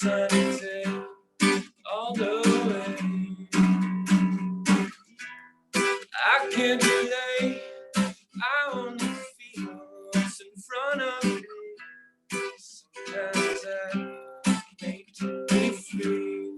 sunny day all the way. I can't relate, I only feel what's in front of me. Sometimes I hate to be free.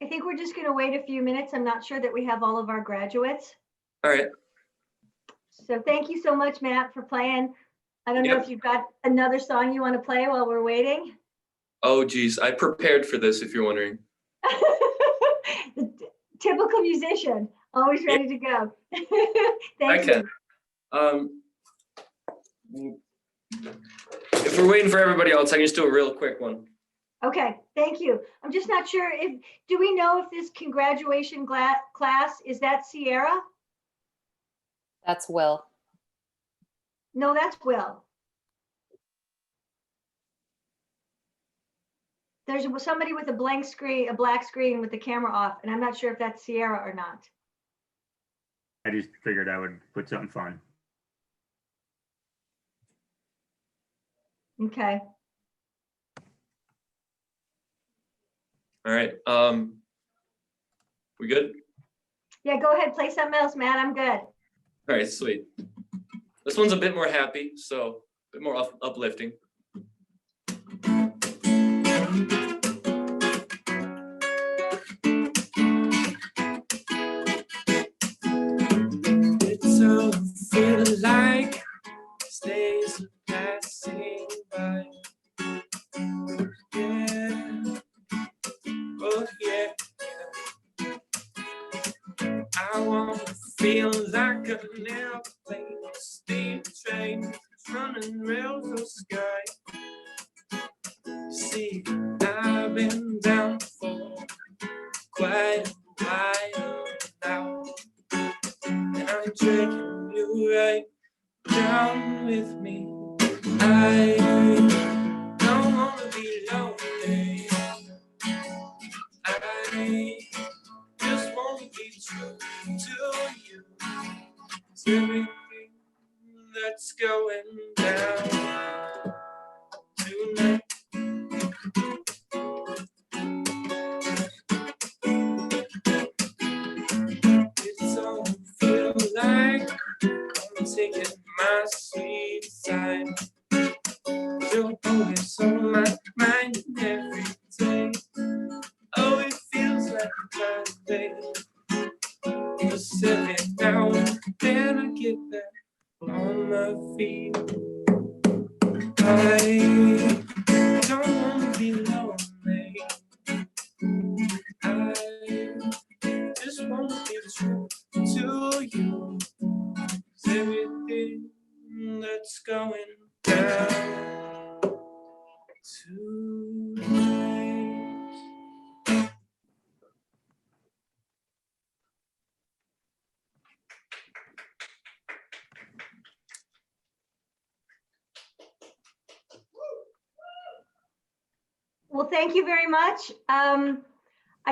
I think we're just going to wait a few minutes. I'm not sure that we have all of our graduates. All right. So thank you so much, Matt, for playing. I don't know if you've got another song you want to play while we're waiting. Oh, geez. I prepared for this, if you're wondering. The typical musician, always ready to go. Thank you. If we're waiting for everybody else, I can just do a real quick one. Okay, thank you. I'm just not sure if, do we know if this graduation class, is that Sierra? That's Will. No, that's Will. There's somebody with a blank screen, a black screen with the camera off, and I'm not sure if that's Sierra or not. I just figured I would put something fun. Okay. All right. We good? Yeah, go ahead, play something else, Matt. I'm good. All right, sweet. This one's a bit more happy, so a bit more uplifting. It don't feel like days are passing by. Yeah. Oh yeah. I want to feel like an airplane, steam train, running rails of sky. See, I've been down for quite a while now, and I'm taking you right down with me. I don't want to be lonely. I just want to be true to you. It's everything that's going down tonight. It don't feel like I'm taking my sweet time. You're always on my mind every day. Oh, it feels like a time, baby. Cause every now and then I get back on my feet. I don't want to be lonely. I just want to be true to you. It's everything that's going down tonight. Well, thank you very much. I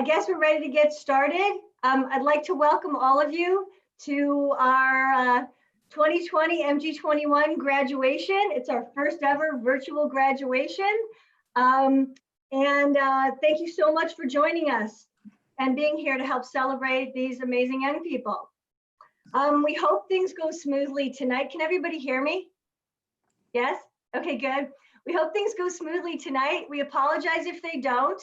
guess we're ready to get started. I'd like to welcome all of you to our 2020 MG21 graduation. It's our first ever virtual graduation. And thank you so much for joining us and being here to help celebrate these amazing young people. We hope things go smoothly tonight. Can everybody hear me? Yes? Okay, good. We hope things go smoothly tonight. We apologize if they don't.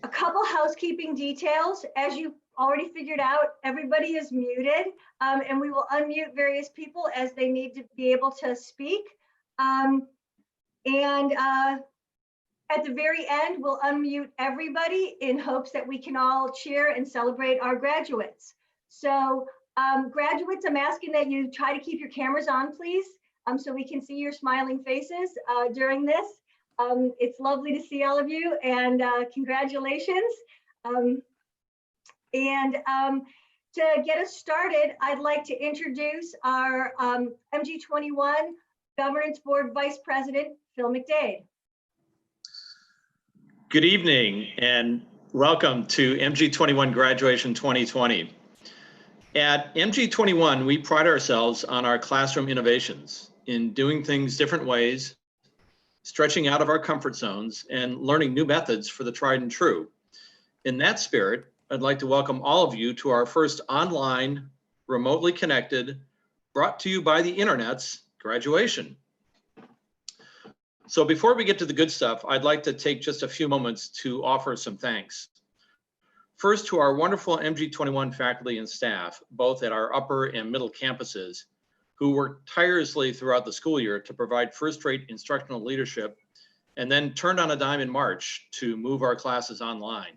A couple housekeeping details. As you already figured out, everybody is muted, and we will unmute various people as they need to be able to speak. At the very end, we'll unmute everybody in hopes that we can all cheer and celebrate our graduates. So graduates, I'm asking that you try to keep your cameras on, please, so we can see your smiling faces during this. It's lovely to see all of you, and congratulations. To get us started, I'd like to introduce our MG21 Governance Board Vice President, Phil McDade. Good evening and welcome to MG21 Graduation 2020. At MG21, we pride ourselves on our classroom innovations in doing things different ways, stretching out of our comfort zones, and learning new methods for the tried and true. In that spirit, I'd like to welcome all of you to our first online, remotely connected, brought to you by the internet's graduation. So before we get to the good stuff, I'd like to take just a few moments to offer some thanks. First, to our wonderful MG21 faculty and staff, both at our upper and middle campuses, who worked tirelessly throughout the school year to provide first-rate instructional leadership, and then turned on a dime in March to move our classes online.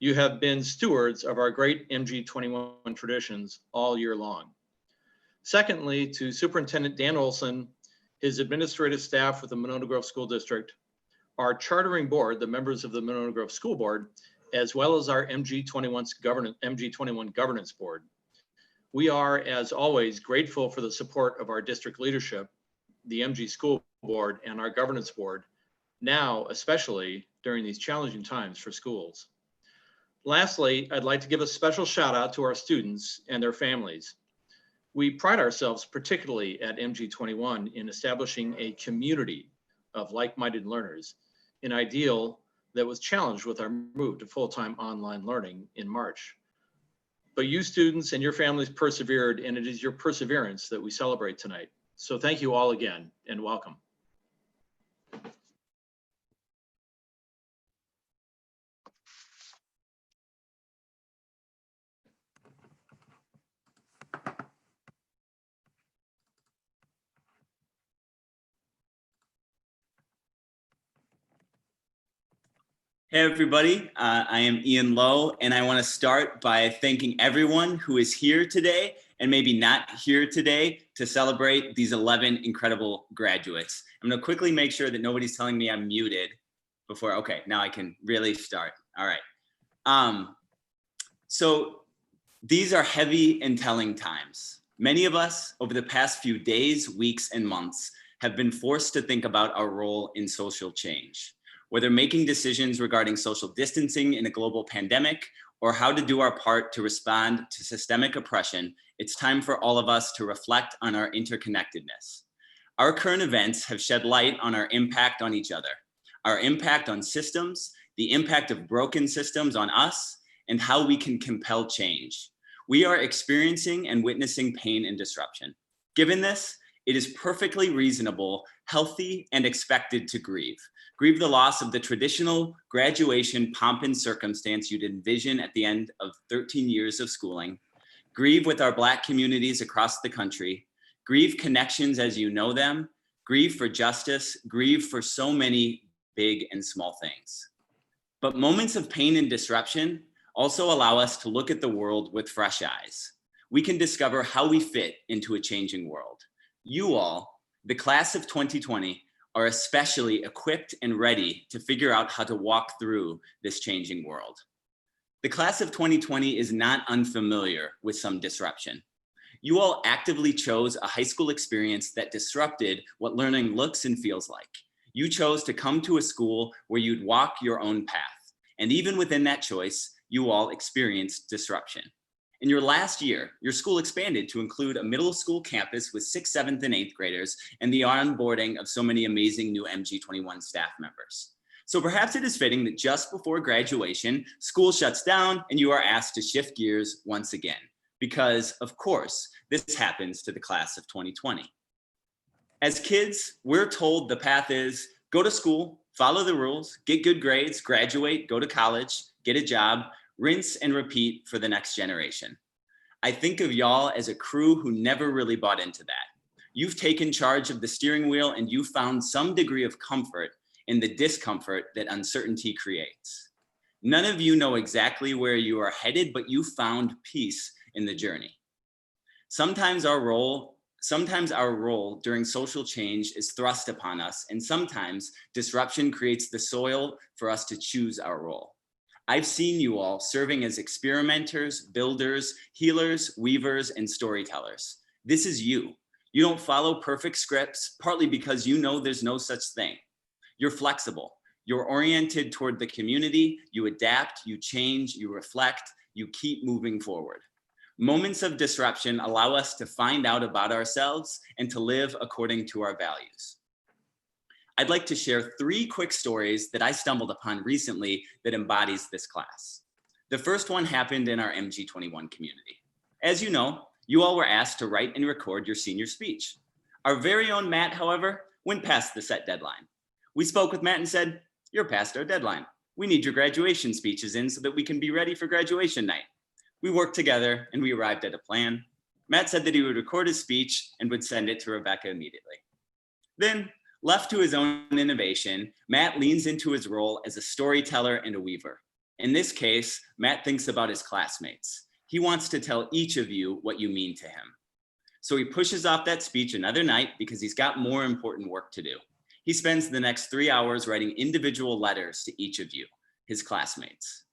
You have been stewards of our great MG21 traditions all year long. Secondly, to Superintendent Dan Olson, his administrative staff with the Monona Grove School District, our chartering board, the members of the Monona Grove School Board, as well as our MG21 Governance Board. We are, as always, grateful for the support of our district leadership, the MG School Board, and our Governance Board, now especially during these challenging times for schools. Lastly, I'd like to give a special shout out to our students and their families. We pride ourselves particularly at MG21 in establishing a community of like-minded learners, an ideal that was challenged with our move to full-time online learning in March. But you students and your families persevered, and it is your perseverance that we celebrate tonight. So thank you all again and welcome. Hey everybody, I am Ian Lowe, and I want to start by thanking everyone who is here today and maybe not here today to celebrate these 11 incredible graduates. I'm going to quickly make sure that nobody's telling me I'm muted before. Okay, now I can really start. All right. So these are heavy and telling times. Many of us over the past few days, weeks, and months have been forced to think about our role in social change. Whether making decisions regarding social distancing in a global pandemic or how to do our part to respond to systemic oppression, it's time for all of us to reflect on our interconnectedness. Our current events have shed light on our impact on each other, our impact on systems, the impact of broken systems on us, and how we can compel change. We are experiencing and witnessing pain and disruption. Given this, it is perfectly reasonable, healthy, and expected to grieve. Grieve the loss of the traditional graduation pomp and circumstance you'd envision at the end of 13 years of schooling. Grieve with our Black communities across the country. Grieve connections as you know them. Grieve for justice. Grieve for so many big and small things. But moments of pain and disruption also allow us to look at the world with fresh eyes. We can discover how we fit into a changing world. You all, the class of 2020, are especially equipped and ready to figure out how to walk through this changing world. The class of 2020 is not unfamiliar with some disruption. You all actively chose a high school experience that disrupted what learning looks and feels like. You chose to come to a school where you'd walk your own path. And even within that choice, you all experienced disruption. In your last year, your school expanded to include a middle school campus with 6th, 7th, and 8th graders and the onboarding of so many amazing new MG21 staff members. So perhaps it is fitting that just before graduation, school shuts down and you are asked to shift gears once again. Because, of course, this happens to the class of 2020. As kids, we're told the path is go to school, follow the rules, get good grades, graduate, go to college, get a job, rinse and repeat for the next generation. I think of y'all as a crew who never really bought into that. You've taken charge of the steering wheel and you found some degree of comfort in the discomfort that uncertainty creates. None of you know exactly where you are headed, but you found peace in the journey. Sometimes our role during social change is thrust upon us, and sometimes disruption creates the soil for us to choose our role. I've seen you all serving as experimenters, builders, healers, weavers, and storytellers. This is you. You don't follow perfect scripts, partly because you know there's no such thing. You're flexible. You're oriented toward the community. You adapt, you change, you reflect, you keep moving forward. Moments of disruption allow us to find out about ourselves and to live according to our values. I'd like to share 3 quick stories that I stumbled upon recently that embodies this class. The first one happened in our MG21 community. As you know, you all were asked to write and record your senior speech. Our very own Matt, however, went past the set deadline. We spoke with Matt and said, "You're past our deadline. We need your graduation speeches in so that we can be ready for graduation night." We worked together and we arrived at a plan. Matt said that he would record his speech and would send it to Rebecca immediately. Then, left to his own innovation, Matt leans into his role as a storyteller and a weaver. In this case, Matt thinks about his classmates. He wants to tell each of you what you mean to him. So he pushes off that speech another night because he's got more important work to do. He spends the next 3 hours writing individual letters to each of you, his classmates.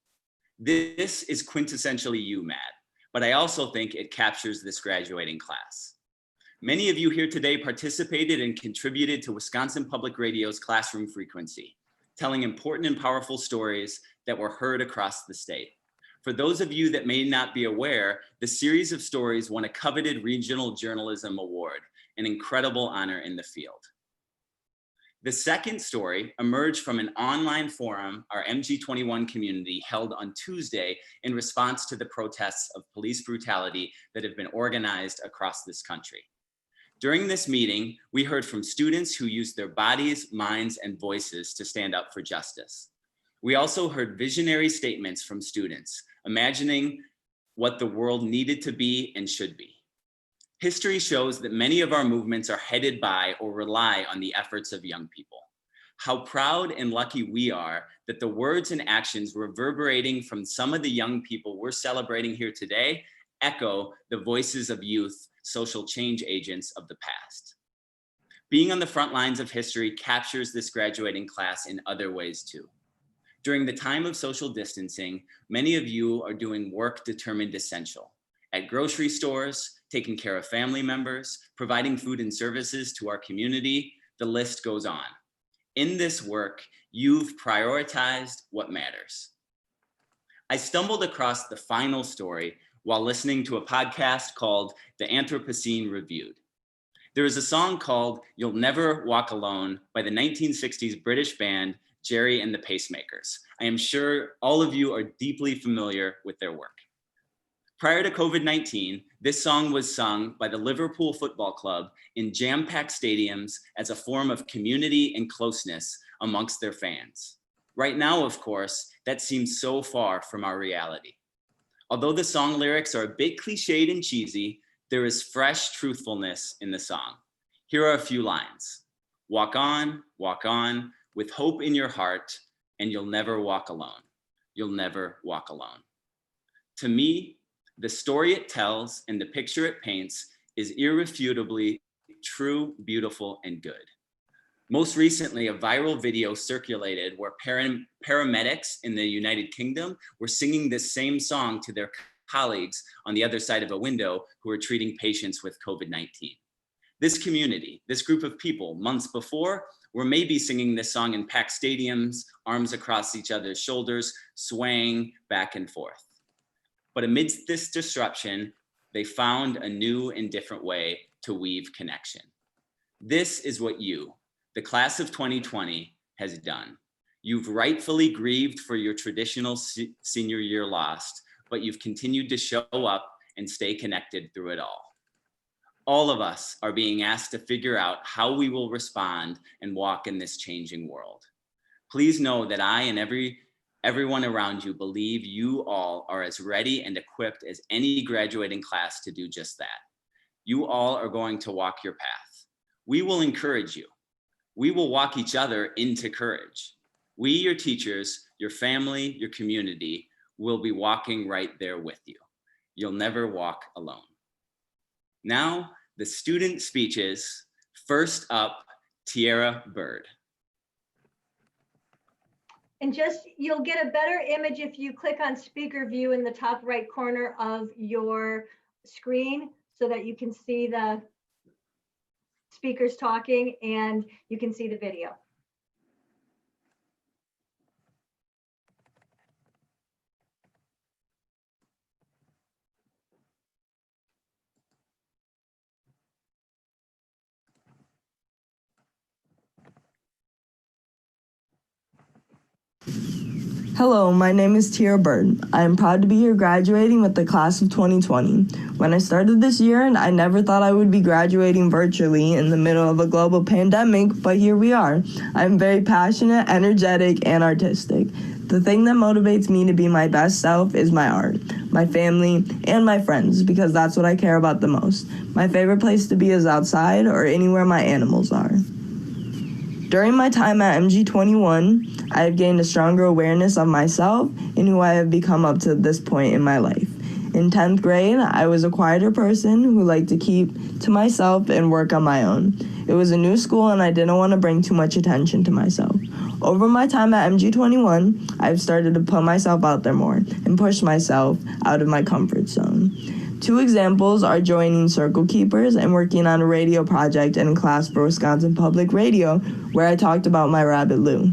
This is quintessentially you, Matt, but I also think it captures this graduating class. Many of you here today participated and contributed to Wisconsin Public Radio's Classroom Frequency, telling important and powerful stories that were heard across the state. For those of you that may not be aware, the series of stories won a coveted Regional Journalism Award, an incredible honor in the field. The second story emerged from an online forum our MG21 community held on Tuesday in response to the protests of police brutality that have been organized across this country. During this meeting, we heard from students who used their bodies, minds, and voices to stand up for justice. We also heard visionary statements from students, imagining what the world needed to be and should be. History shows that many of our movements are headed by or rely on the efforts of young people. How proud and lucky we are that the words and actions reverberating from some of the young people we're celebrating here today echo the voices of youth, social change agents of the past. Being on the front lines of history captures this graduating class in other ways too. During the time of social distancing, many of you are doing work determined essential. At grocery stores, taking care of family members, providing food and services to our community, the list goes on. In this work, you've prioritized what matters. I stumbled across the final story while listening to a podcast called The Anthropocene Reviewed. There is a song called You'll Never Walk Alone by the 1960s British band Jerry and the Pacemakers. I am sure all of you are deeply familiar with their work. Prior to COVID-19, this song was sung by the Liverpool Football Club in jam-packed stadiums as a form of community and closeness amongst their fans. Right now, of course, that seems so far from our reality. Although the song lyrics are a bit cliched and cheesy, there is fresh truthfulness in the song. Here are a few lines. Walk on, with hope in your heart, and you'll never walk alone. You'll never walk alone. To me, the story it tells and the picture it paints is irrefutably true, beautiful, and good. Most recently, a viral video circulated where paramedics in the United Kingdom were singing this same song to their colleagues on the other side of a window who were treating patients with COVID-19. This community, this group of people, months before, were maybe singing this song in packed stadiums, arms across each other's shoulders, swaying back and forth. But amidst this disruption, they found a new and different way to weave connection. This is what you, the class of 2020, has done. You've rightfully grieved for your traditional senior year lost, but you've continued to show up and stay connected through it all. All of us are being asked to figure out how we will respond and walk in this changing world. Please know that I and everyone around you believe you all are as ready and equipped as any graduating class to do just that. You all are going to walk your path. We will encourage you. We will walk each other into courage. We, your teachers, your family, your community, will be walking right there with you. You'll never walk alone. Now, the student speeches. First up, Tiara Bird. And you'll get a better image if you click on speaker view in the top right corner of your screen so that you can see the speakers talking and you can see the video. Hello, my name is Tiara Bird. I am proud to be here graduating with the class of 2020. When I started this year, I never thought I would be graduating virtually in the middle of a global pandemic, but here we are. I'm very passionate, energetic, and artistic. The thing that motivates me to be my best self is my art, my family, and my friends, because that's what I care about the most. My favorite place to be is outside or anywhere my animals are. During my time at MG21, I have gained a stronger awareness of myself and who I have become up to this point in my life. In 10th grade, I was a quieter person who liked to keep to myself and work on my own. It was a new school and I didn't want to bring too much attention to myself. Over my time at MG21, I've started to put myself out there more and push myself out of my comfort zone. 2 examples are joining Circle Keepers and working on a radio project in class for Wisconsin Public Radio, where I talked about my rabbit Lou.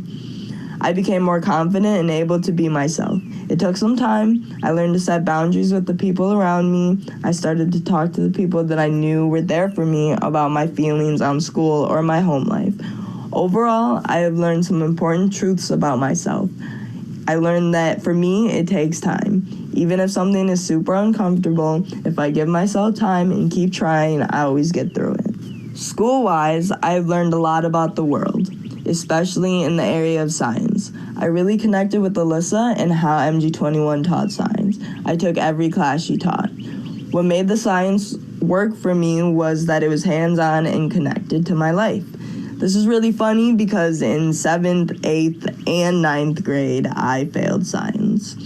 I became more confident and able to be myself. It took some time. I learned to set boundaries with the people around me. I started to talk to the people that I knew were there for me about my feelings on school or my home life. Overall, I have learned some important truths about myself. I learned that for me, it takes time. Even if something is super uncomfortable, if I give myself time and keep trying, I always get through it. School-wise, I've learned a lot about the world, especially in the area of science. I really connected with Alyssa and how MG21 taught science. I took every class she taught. What made the science work for me was that it was hands-on and connected to my life. This is really funny because in 7th, 8th, and 9th grade, I failed science.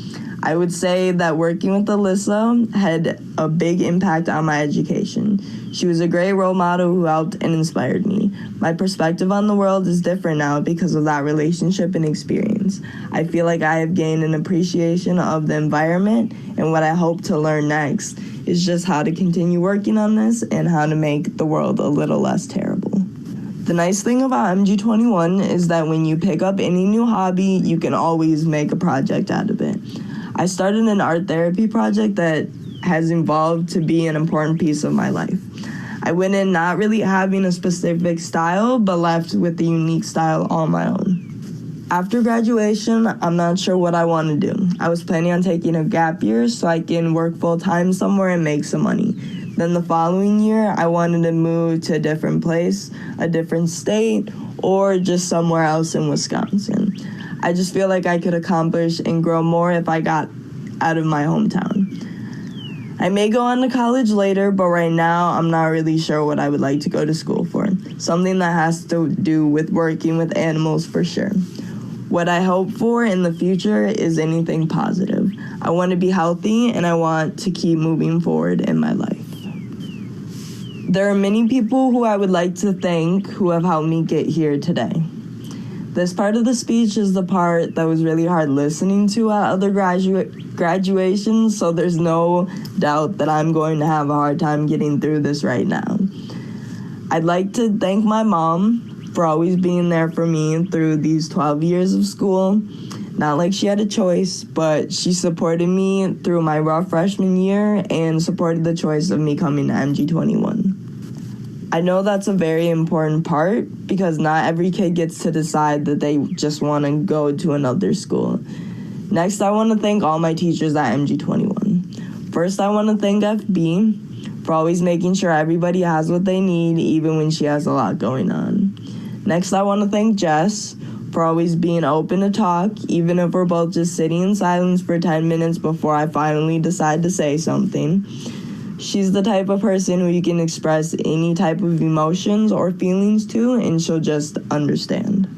I would say that working with Alyssa had a big impact on my education. She was a great role model who helped and inspired me. My perspective on the world is different now because of that relationship and experience. I feel like I have gained an appreciation of the environment, and what I hope to learn next is just how to continue working on this and how to make the world a little less terrible. The nice thing about MG21 is that when you pick up any new hobby, you can always make a project out of it. I started an art therapy project that has evolved to be an important piece of my life. I went in not really having a specific style, but left with a unique style on my own. After graduation, I'm not sure what I want to do. I was planning on taking a gap year so I can work full-time somewhere and make some money. Then the following year, I wanted to move to a different place, a different state, or just somewhere else in Wisconsin. I just feel like I could accomplish and grow more if I got out of my hometown. I may go on to college later, but right now I'm not really sure what I would like to go to school for. Something that has to do with working with animals for sure. What I hope for in the future is anything positive. I want to be healthy and I want to keep moving forward in my life. There are many people who I would like to thank who have helped me get here today. This part of the speech is the part that was really hard listening to at other graduations, so there's no doubt that I'm going to have a hard time getting through this right now. I'd like to thank my mom for always being there for me through these 12 years of school. Not like she had a choice, but she supported me through my rough freshman year and supported the choice of me coming to MG21. I know that's a very important part because not every kid gets to decide that they just want to go to another school. Next, I want to thank all my teachers at MG21. First, I want to thank FB for always making sure everybody has what they need, even when she has a lot going on. Next, I want to thank Jess for always being open to talk, even if we're both just sitting in silence for 10 minutes before I finally decide to say something. She's the type of person who you can express any type of emotions or feelings to, and she'll just understand,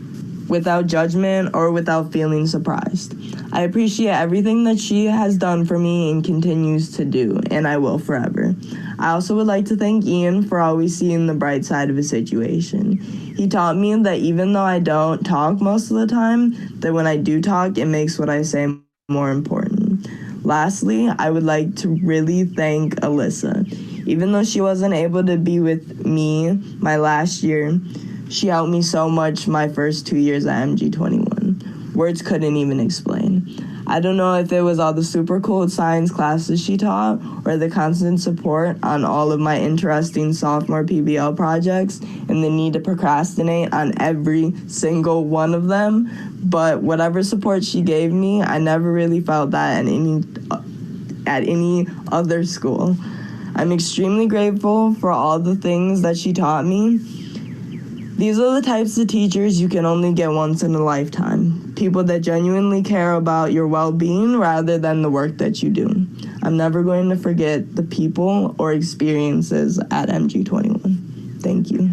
without judgment or without feeling surprised. I appreciate everything that she has done for me and continues to do, and I will forever. I also would like to thank Ian for always seeing the bright side of a situation. He taught me that even though I don't talk most of the time, that when I do talk, it makes what I say more important. Lastly, I would like to really thank Alyssa. Even though she wasn't able to be with me my last year, she helped me so much my first 2 years at MG21. Words couldn't even explain. I don't know if it was all the super cool science classes she taught or the constant support on all of my interesting sophomore PBL projects and the need to procrastinate on every single one of them, but whatever support she gave me, I never really felt that at any other school. I'm extremely grateful for all the things that she taught me. These are the types of teachers you can only get once in a lifetime. People that genuinely care about your well-being rather than the work that you do. I'm never going to forget the people or experiences at MG21. Thank you.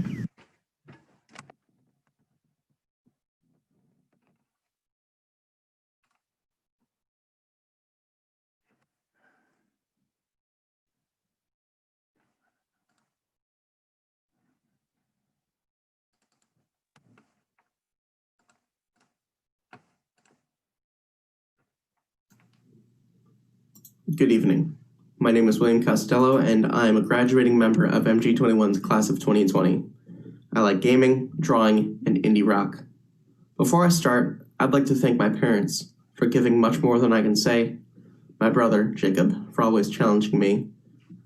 Good evening. My name is William Costello, and I am a graduating member of MG21's class of 2020. I like gaming, drawing, and indie rock. Before I start, I'd like to thank my parents for giving much more than I can say, my brother, Jacob, for always challenging me,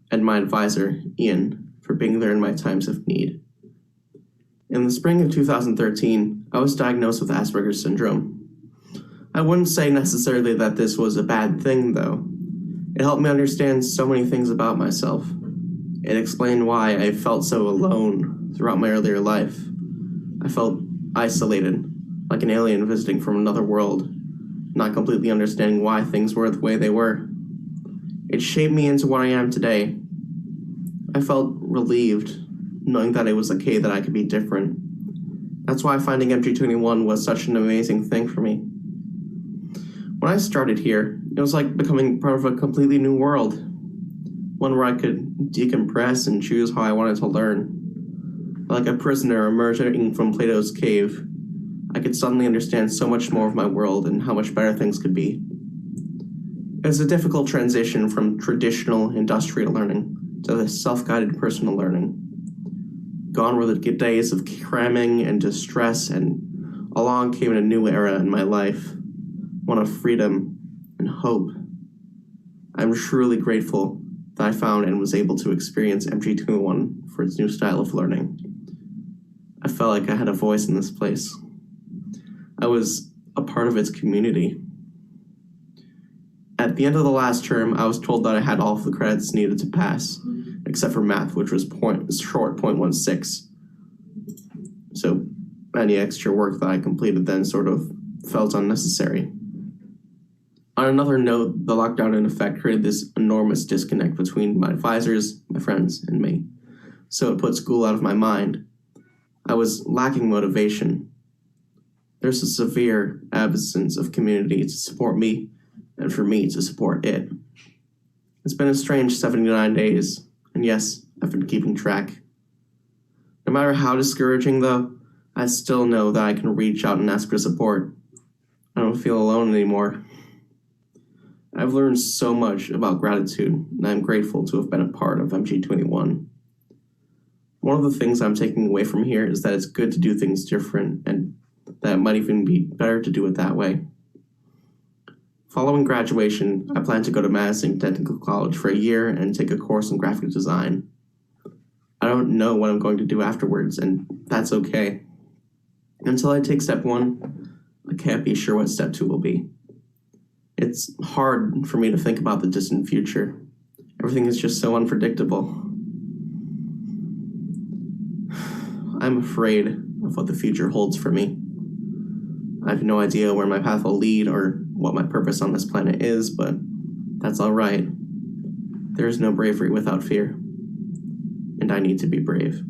and my advisor, Ian, for being there in my times of need. In the spring of 2013, I was diagnosed with Asperger's syndrome. I wouldn't say necessarily that this was a bad thing, though. It helped me understand so many things about myself. It explained why I felt so alone throughout my earlier life. I felt isolated, like an alien visiting from another world, not completely understanding why things were the way they were. It shaped me into what I am today. I felt relieved, knowing that it was okay that I could be different. That's why finding MG21 was such an amazing thing for me. When I started here, it was like becoming part of a completely new world, one where I could decompress and choose how I wanted to learn. Like a prisoner emerging from Plato's cave, I could suddenly understand so much more of my world and how much better things could be. It was a difficult transition from traditional industrial learning to the self-guided personal learning. Gone were the good days of cramming and distress, and along came a new era in my life, one of freedom and hope. I'm truly grateful that I found and was able to experience MG21 for its new style of learning. I felt like I had a voice in this place. I was a part of its community. At the end of the last term, I was told that I had all of the credits needed to pass, except for math, which was short 0.16. So any extra work that I completed then sort of felt unnecessary. On another note, the lockdown in effect created this enormous disconnect between my advisors, my friends, and me. So it put school out of my mind. I was lacking motivation. There's a severe absence of community to support me and for me to support it. It's been a strange 79 days, and yes, I've been keeping track. No matter how discouraging though, I still know that I can reach out and ask for support. I don't feel alone anymore. I've learned so much about gratitude, and I'm grateful to have been a part of MG21. One of the things I'm taking away from here is that it's good to do things different, and that it might even be better to do it that way. Following graduation, I plan to go to Madison Technical College for a year and take a course in graphic design. I don't know what I'm going to do afterwards, and that's okay. Until I take step 1, I can't be sure what step 2 will be. It's hard for me to think about the distant future. Everything is just so unpredictable. I'm afraid of what the future holds for me. I have no idea where my path will lead or what my purpose on this planet is, but that's all right. There is no bravery without fear, and I need to be brave.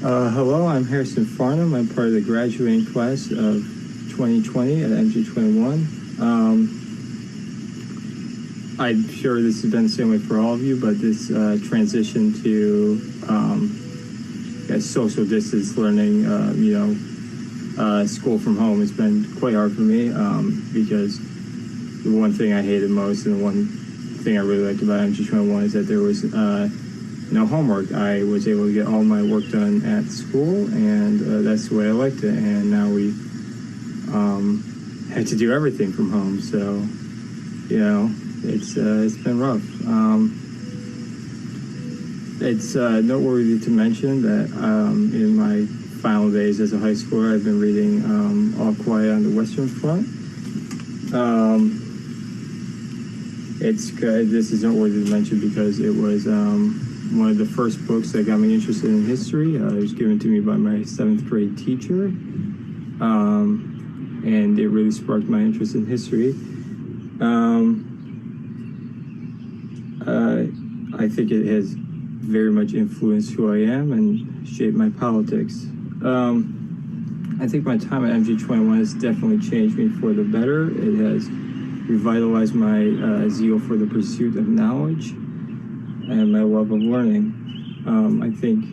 Hello, I'm Harrison Farnham. I'm part of the graduating class of 2020 at MG21. I'm sure this has been the same way for all of you, but this transition to social distance learning, school from home has been quite hard for me because the one thing I hated most and the one thing I really liked about MG21 is that there was no homework. I was able to get all my work done at school, and that's the way I liked it. And now we had to do everything from home, so it's been rough. It's noteworthy to mention that in my final days as a high schooler, I've been reading All Quiet on the Western Front. It's good. This is noteworthy to mention because it was one of the first books that got me interested in history. It was given to me by my 7th grade teacher, and it really sparked my interest in history. I think it has very much influenced who I am and shaped my politics. I think my time at MG21 has definitely changed me for the better. It has revitalized my zeal for the pursuit of knowledge and my love of learning. I think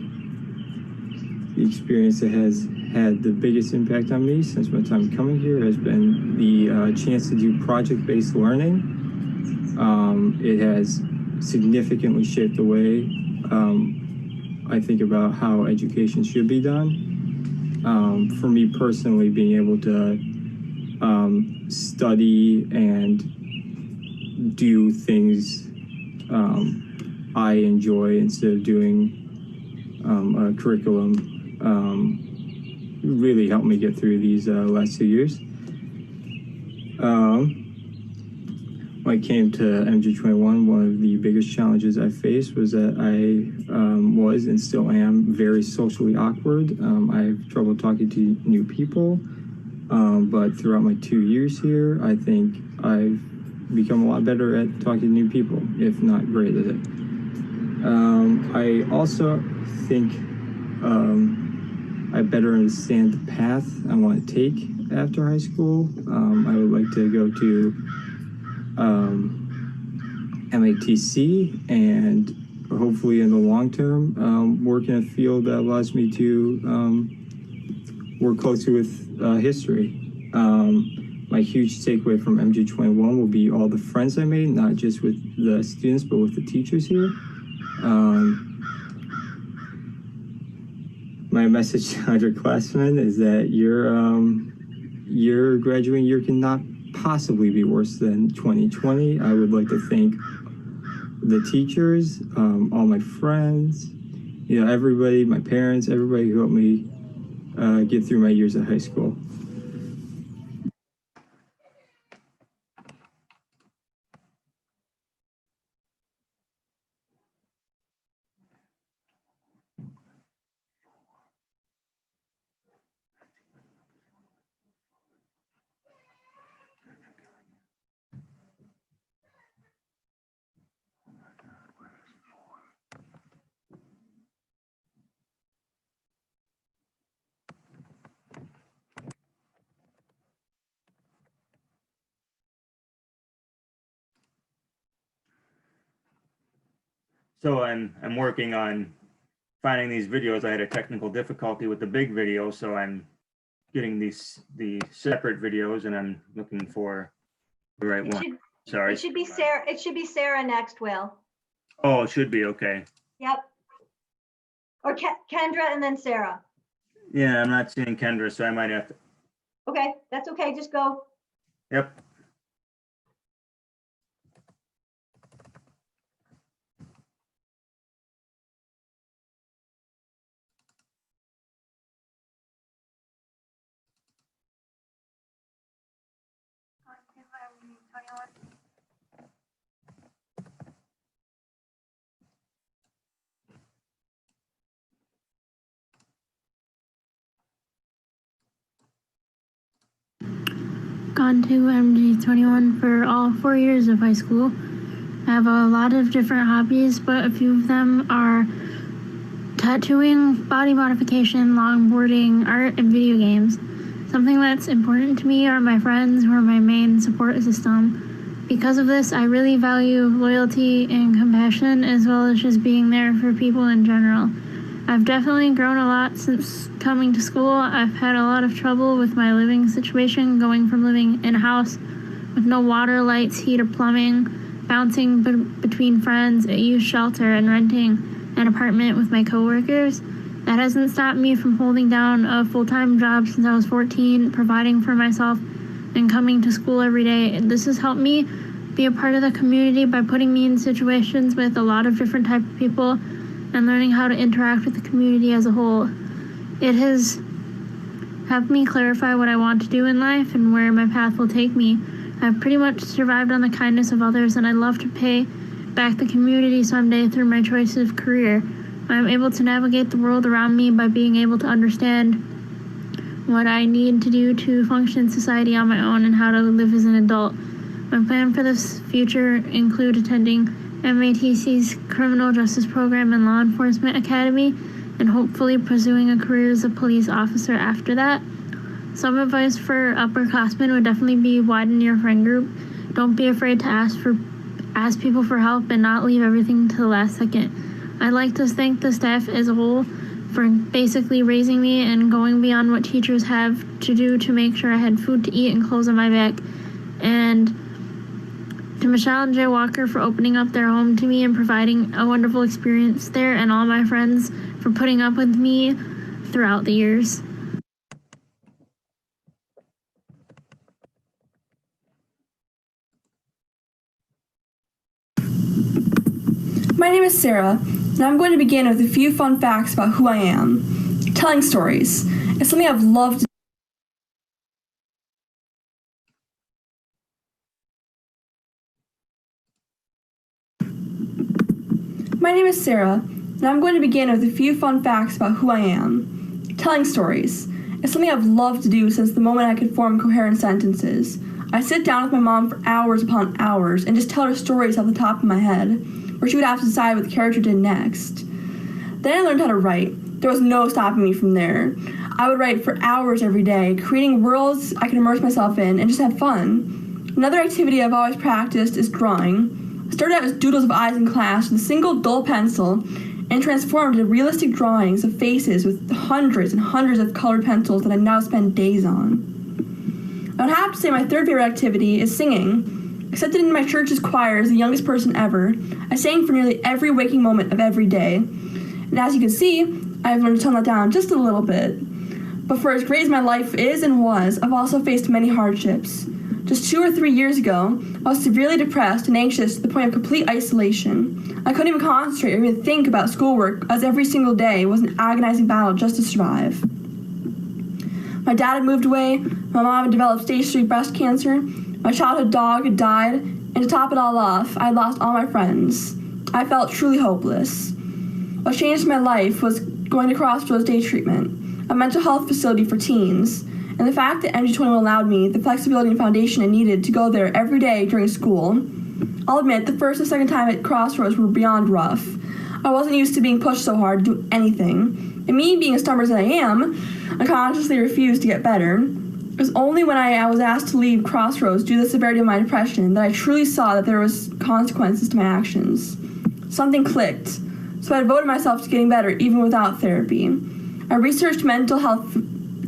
the experience that has had the biggest impact on me since my time coming here has been the chance to do project-based learning. It has significantly shaped the way I think about how education should be done. For me personally, being able to study and do things I enjoy instead of doing a curriculum really helped me get through these last 2 years. When I came to MG21, one of the biggest challenges I faced was that I was and still am very socially awkward. I have trouble talking to new people, but throughout my 2 years here, I think I've become a lot better at talking to new people, if not great at it. I also think I better understand the path I want to take after high school. I would like to go to MATC and hopefully in the long term work in a field that allows me to work closely with history. My huge takeaway from MG21 will be all the friends I made, not just with the students, but with the teachers here. My message to underclassmen is that your graduating year cannot possibly be worse than 2020. I would like to thank the teachers, all my friends, everybody, my parents, everybody who helped me get through my years at high school. So I'm working on finding these videos. I had a technical difficulty with the big video, so I'm getting the separate videos, and I'm looking for the right one. Sorry. It should be Sarah. It should be Sarah next, Will. Oh, it should be okay. Yep. Or Kendra and then Sarah. Yeah, I'm not seeing Kendra, so I might have to. Okay, that's okay. Just go. Yep. gone to MG21 for all 4 years of high school. I have a lot of different hobbies, but a few of them are tattooing, body modification, longboarding, art, and video games. Something that's important to me are my friends, who are my main support system. Because of this, I really value loyalty and compassion, as well as just being there for people in general. I've definitely grown a lot since coming to school. I've had a lot of trouble with my living situation, going from living in a house with no water, lights, heat, or plumbing, bouncing between friends, a youth shelter, and renting an apartment with my coworkers. That hasn't stopped me from holding down a full-time job since I was 14, providing for myself, and coming to school every day. This has helped me be a part of the community by putting me in situations with a lot of different types of people and learning how to interact with the community as a whole. It has helped me clarify what I want to do in life and where my path will take me. I've pretty much survived on the kindness of others, and I'd love to pay back the community someday through my choice of career. I'm able to navigate the world around me by being able to understand what I need to do to function in society on my own and how to live as an adult. My plan for this future include attending MATC's Criminal Justice Program and Law Enforcement Academy, and hopefully pursuing a career as a police officer after that. Some advice for upperclassmen would definitely be widen your friend group. Don't be afraid to ask people for help and not leave everything to the last second. I'd like to thank the staff as a whole for basically raising me and going beyond what teachers have to do to make sure I had food to eat and clothes on my back. And to Michelle and Jay Walker for opening up their home to me and providing a wonderful experience there, and all my friends for putting up with me throughout the years. My name is Sarah, and I'm going to begin with a few fun facts about who I am. Telling stories is something I've loved to My name is Sarah, and I'm going to begin with a few fun facts about who I am. Telling stories is something I've loved to do since the moment I could form coherent sentences. I sit down with my mom for hours upon hours and just tell her stories off the top of my head, where she would have to decide what the character did next. Then I learned how to write. There was no stopping me from there. I would write for hours every day, creating worlds I could immerse myself in and just have fun. Another activity I've always practiced is drawing. I started out as doodles of eyes in class with a single dull pencil and transformed into realistic drawings of faces with hundreds and hundreds of colored pencils that I now spend days on. I would have to say my third favorite activity is singing. Accepted into my church's choir as the youngest person ever, I sang for nearly every waking moment of every day. And as you can see, I've learned to tone that down just a little bit. But for as great as my life is and was, I've also faced many hardships. Just 2 or 3 years ago, I was severely depressed and anxious to the point of complete isolation. I couldn't even concentrate or even think about schoolwork, as every single day was an agonizing battle just to survive. My dad had moved away, my mom had developed stage 3 breast cancer, my childhood dog had died, and to top it all off, I had lost all my friends. I felt truly hopeless. What changed my life was going to Crossroads Day Treatment, a mental health facility for teens, and the fact that MG21 allowed me the flexibility and foundation I needed to go there every day during school. I'll admit, the first and second time at Crossroads were beyond rough. I wasn't used to being pushed so hard to do anything, and me being as stubborn as I am, I consciously refused to get better. It was only when I was asked to leave Crossroads due to the severity of my depression that I truly saw that there was consequences to my actions. Something clicked, so I devoted myself to getting better even without therapy. I researched mental health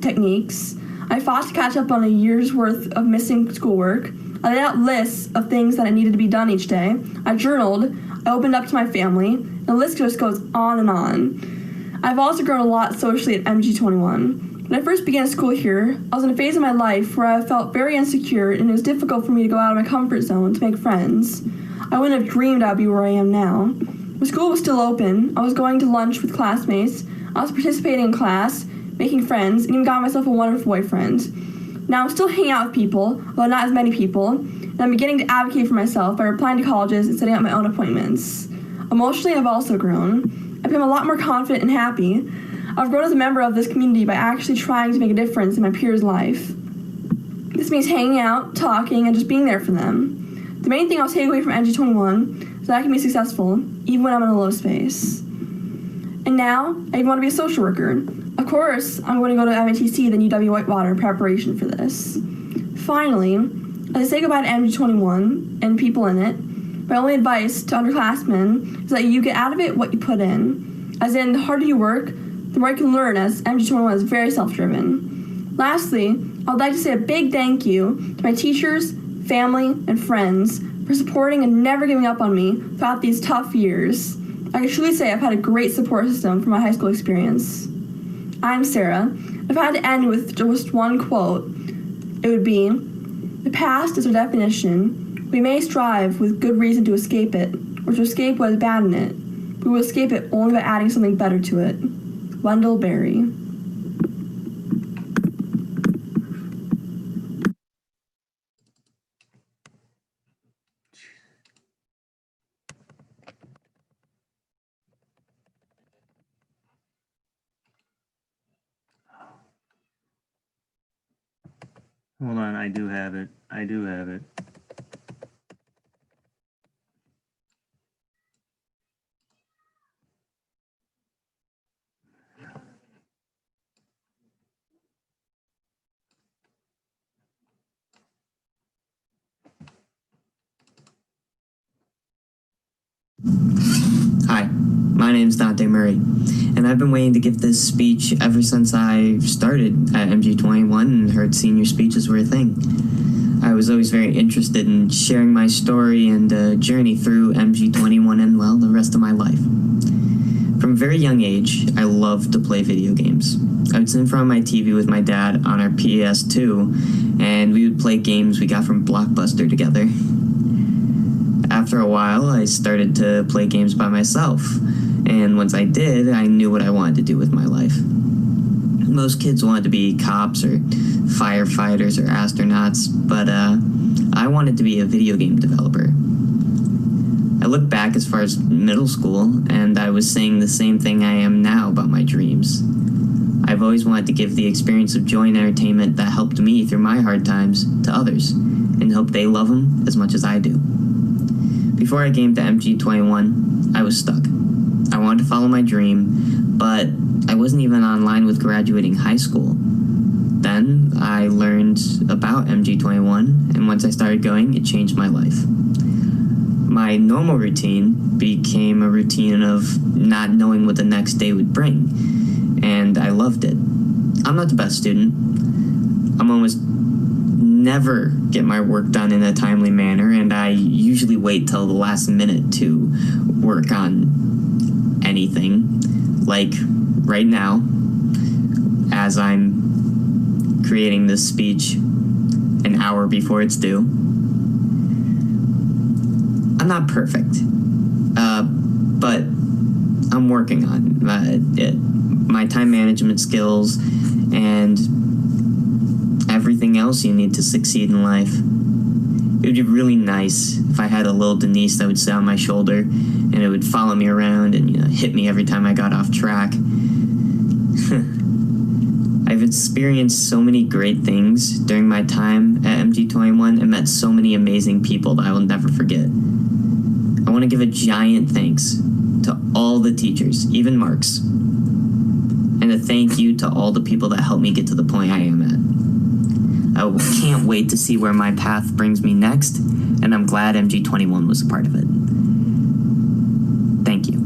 techniques. I fought to catch up on a year's worth of missing schoolwork. I laid out lists of things that needed to be done each day. I journaled. I opened up to my family. And the list just goes on and on. I've also grown a lot socially at MG21. When I first began school here, I was in a phase of my life where I felt very insecure, and it was difficult for me to go out of my comfort zone to make friends. I wouldn't have dreamed I'd be where I am now. When school was still open, I was going to lunch with classmates. I was participating in class, making friends, and even got myself a wonderful boyfriend. Now I'm still hanging out with people, although not as many people, and I'm beginning to advocate for myself by applying to colleges and setting up my own appointments. Emotionally, I've also grown. I've become a lot more confident and happy. I've grown as a member of this community by actually trying to make a difference in my peers' life. This means hanging out, talking, and just being there for them. The main thing I'll take away from MG21 is that I can be successful even when I'm in a low space. And now, I even want to be a social worker. Of course, I'm going to go to MATC, then UW Whitewater, in preparation for this. Finally, as I say goodbye to MG21 and people in it, my only advice to underclassmen is that you get out of it what you put in. As in, the harder you work, the more you can learn, as MG21 is very self-driven. Lastly, I would like to say a big thank you to my teachers, family, and friends for supporting and never giving up on me throughout these tough years. I can truly say I've had a great support system from my high school experience. I'm Sarah. If I had to end with just one quote, it would be, "The past is our definition. We may strive with good reason to escape it, or to escape what is bad in it. We will escape it only by adding something better to it." Wendell Berry. Hold on, I do have it. I do have it. Hi, my name's Dante Murray, and I've been waiting to give this speech ever since I started at MG21 and heard senior speeches were a thing. I was always very interested in sharing my story and journey through MG21 and, well, the rest of my life. From a very young age, I loved to play video games. I would sit in front of my TV with my dad on our PS2, and we would play games we got from Blockbuster together. After a while, I started to play games by myself, and once I did, I knew what I wanted to do with my life. Most kids wanted to be cops or firefighters or astronauts, but I wanted to be a video game developer. I look back as far as middle school, and I was saying the same thing I am now about my dreams. I've always wanted to give the experience of joy and entertainment that helped me through my hard times to others, and hope they love them as much as I do. Before I came to MG21, I was stuck. I wanted to follow my dream, but I wasn't even online with graduating high school. Then I learned about MG21, and once I started going, it changed my life. My normal routine became a routine of not knowing what the next day would bring, and I loved it. I'm not the best student. I'm almost never get my work done in a timely manner, and I usually wait till the last minute to work on anything. Like right now, as I'm creating this speech an hour before it's due. I'm not perfect, but I'm working on it. My time management skills and everything else you need to succeed in life. It would be really nice if I had a little Denise that would sit on my shoulder and it would follow me around and hit me every time I got off track. I've experienced so many great things during my time at MG21 and met so many amazing people that I will never forget. I want to give a giant thanks to all the teachers, even Mark's, and a thank you to all the people that helped me get to the point I am at. I can't wait to see where my path brings me next, and I'm glad MG21 was a part of it. Thank you.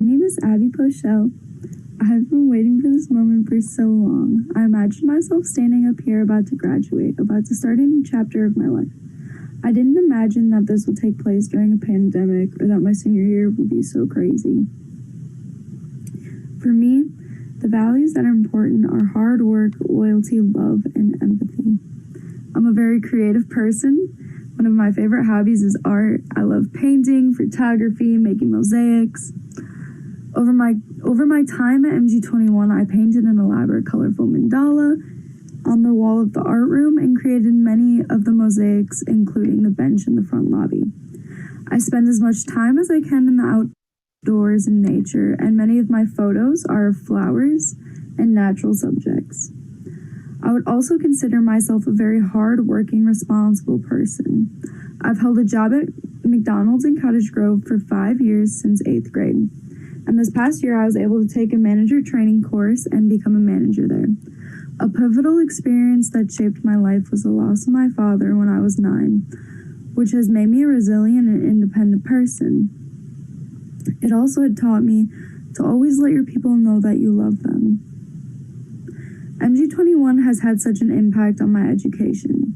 My name is Abby Pochelle. I've been waiting for this moment for so long. I imagined myself standing up here about to graduate, about to start a new chapter of my life. I didn't imagine that this would take place during a pandemic or that my senior year would be so crazy. For me, the values that are important are hard work, loyalty, love, and empathy. I'm a very creative person. One of my favorite hobbies is art. I love painting, photography, making mosaics. Over my time at MG21, I painted an elaborate colorful mandala on the wall of the art room and created many of the mosaics, including the bench in the front lobby. I spend as much time as I can in the outdoors and nature, and many of my photos are of flowers and natural subjects. I would also consider myself a very hard-working, responsible person. I've held a job at McDonald's in Cottage Grove for 5 years since 8th grade. And this past year, I was able to take a manager training course and become a manager there. A pivotal experience that shaped my life was the loss of my father when I was 9, which has made me a resilient and independent person. It also had taught me to always let your people know that you love them. MG21 has had such an impact on my education.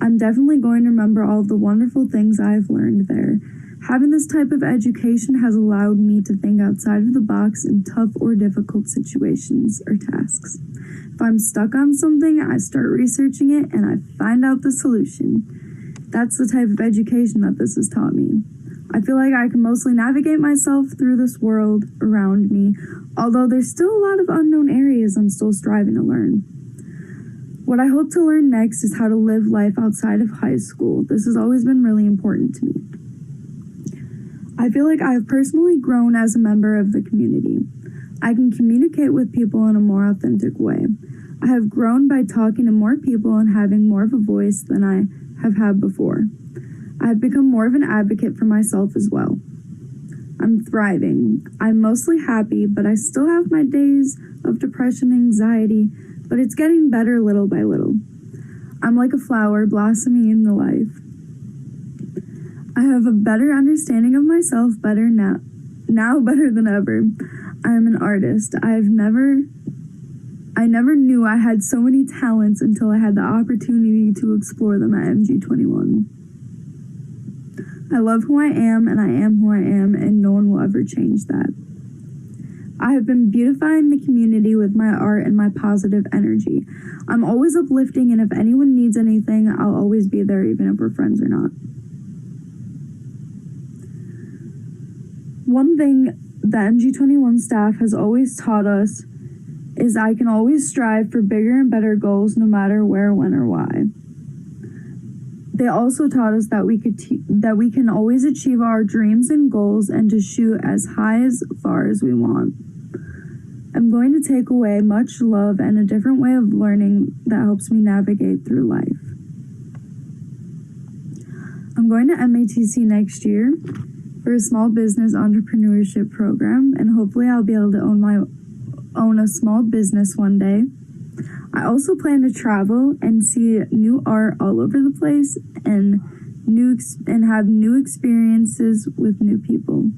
I'm definitely going to remember all of the wonderful things I've learned there. Having this type of education has allowed me to think outside of the box in tough or difficult situations or tasks. If I'm stuck on something, I start researching it and I find out the solution. That's the type of education that this has taught me. I feel like I can mostly navigate myself through this world around me, although there's still a lot of unknown areas I'm still striving to learn. What I hope to learn next is how to live life outside of high school. This has always been really important to me. I feel like I have personally grown as a member of the community. I can communicate with people in a more authentic way. I have grown by talking to more people and having more of a voice than I have had before. I have become more of an advocate for myself as well. I'm thriving. I'm mostly happy, but I still have my days of depression and anxiety, but it's getting better little by little. I'm like a flower blossoming into life. I have a better understanding of myself now better than ever. I am an artist. I never knew I had so many talents until I had the opportunity to explore them at MG21. I love who I am, and I am who I am, and no one will ever change that. I have been beautifying the community with my art and my positive energy. I'm always uplifting, and if anyone needs anything, I'll always be there, even if we're friends or not. One thing the MG21 staff has always taught us is I can always strive for bigger and better goals no matter where, when, or why. They also taught us that we can always achieve our dreams and goals and to shoot as high as far as we want. I'm going to take away much love and a different way of learning that helps me navigate through life. I'm going to MATC next year for a small business entrepreneurship program, and hopefully I'll be able to own a small business one day. I also plan to travel and see new art all over the place and have new experiences with new people.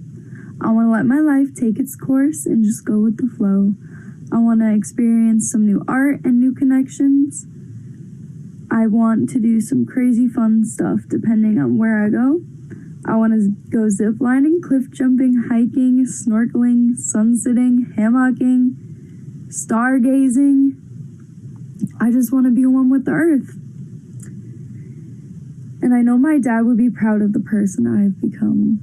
I want to let my life take its course and just go with the flow. I want to experience some new art and new connections. I want to do some crazy fun stuff depending on where I go. I want to go ziplining, cliff jumping, hiking, snorkeling, sunsitting, hammocking, stargazing. I just want to be one with the earth. And I know my dad would be proud of the person I have become.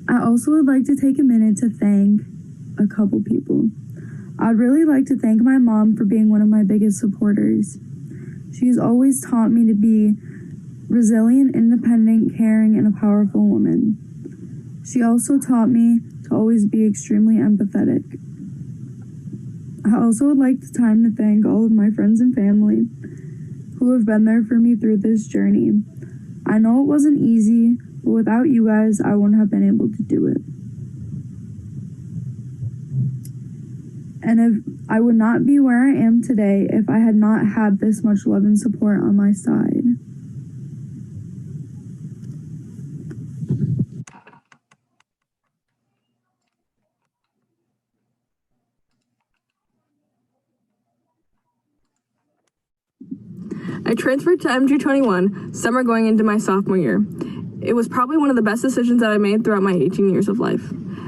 I also would like to take a minute to thank a couple people. I'd really like to thank my mom for being one of my biggest supporters. She's always taught me to be resilient, independent, caring, and a powerful woman. She also taught me to always be extremely empathetic. I also would like the time to thank all of my friends and family who have been there for me through this journey. I know it wasn't easy, but without you guys, I wouldn't have been able to do it. And if I would not be where I am today if I had not had this much love and support on my side. I transferred to MG21 summer going into my sophomore year. It was probably one of the best decisions that I made throughout my 18 years of life.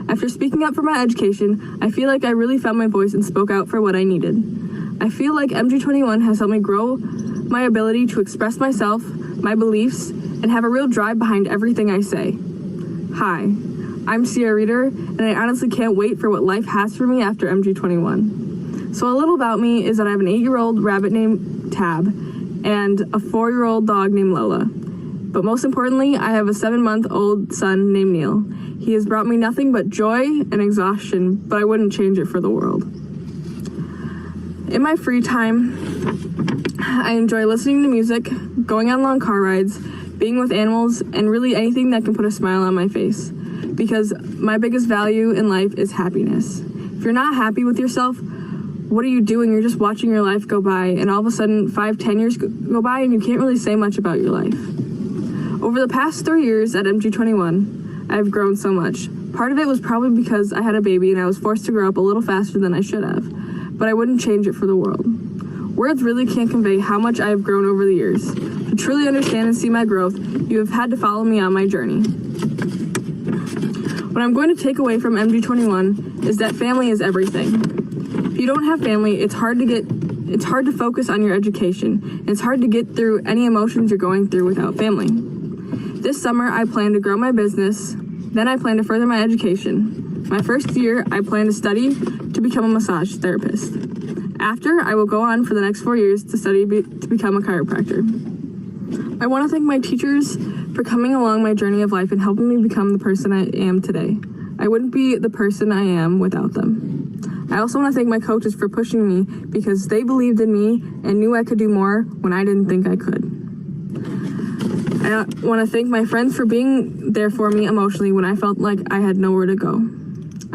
After speaking up for my education, I feel like I really found my voice and spoke out for what I needed. I feel like MG21 has helped me grow my ability to express myself, my beliefs, and have a real drive behind everything I say. Hi, I'm Sierra Reader, and I honestly can't wait for what life has for me after MG21. So a little about me is that I have an 8-year-old rabbit named Tab and a 4-year-old dog named Lola. But most importantly, I have a 7-month-old son named Neil. He has brought me nothing but joy and exhaustion, but I wouldn't change it for the world. In my free time, I enjoy listening to music, going on long car rides, being with animals, and really anything that can put a smile on my face. Because my biggest value in life is happiness. If you're not happy with yourself, what are you doing? You're just watching your life go by, and all of a sudden 5-10 years go by and you can't really say much about your life. Over the past 3 years at MG21, I've grown so much. Part of it was probably because I had a baby and I was forced to grow up a little faster than I should have, but I wouldn't change it for the world. Words really can't convey how much I have grown over the years. To truly understand and see my growth, you have had to follow me on my journey. What I'm going to take away from MG21 is that family is everything. If you don't have family, it's hard to focus on your education, and it's hard to get through any emotions you're going through without family. This summer, I plan to grow my business, then I plan to further my education. My first year, I plan to study to become a massage therapist. After, I will go on for the next 4 years to study to become a chiropractor. I want to thank my teachers for coming along my journey of life and helping me become the person I am today. I wouldn't be the person I am without them. I also want to thank my coaches for pushing me because they believed in me and knew I could do more when I didn't think I could. I want to thank my friends for being there for me emotionally when I felt like I had nowhere to go.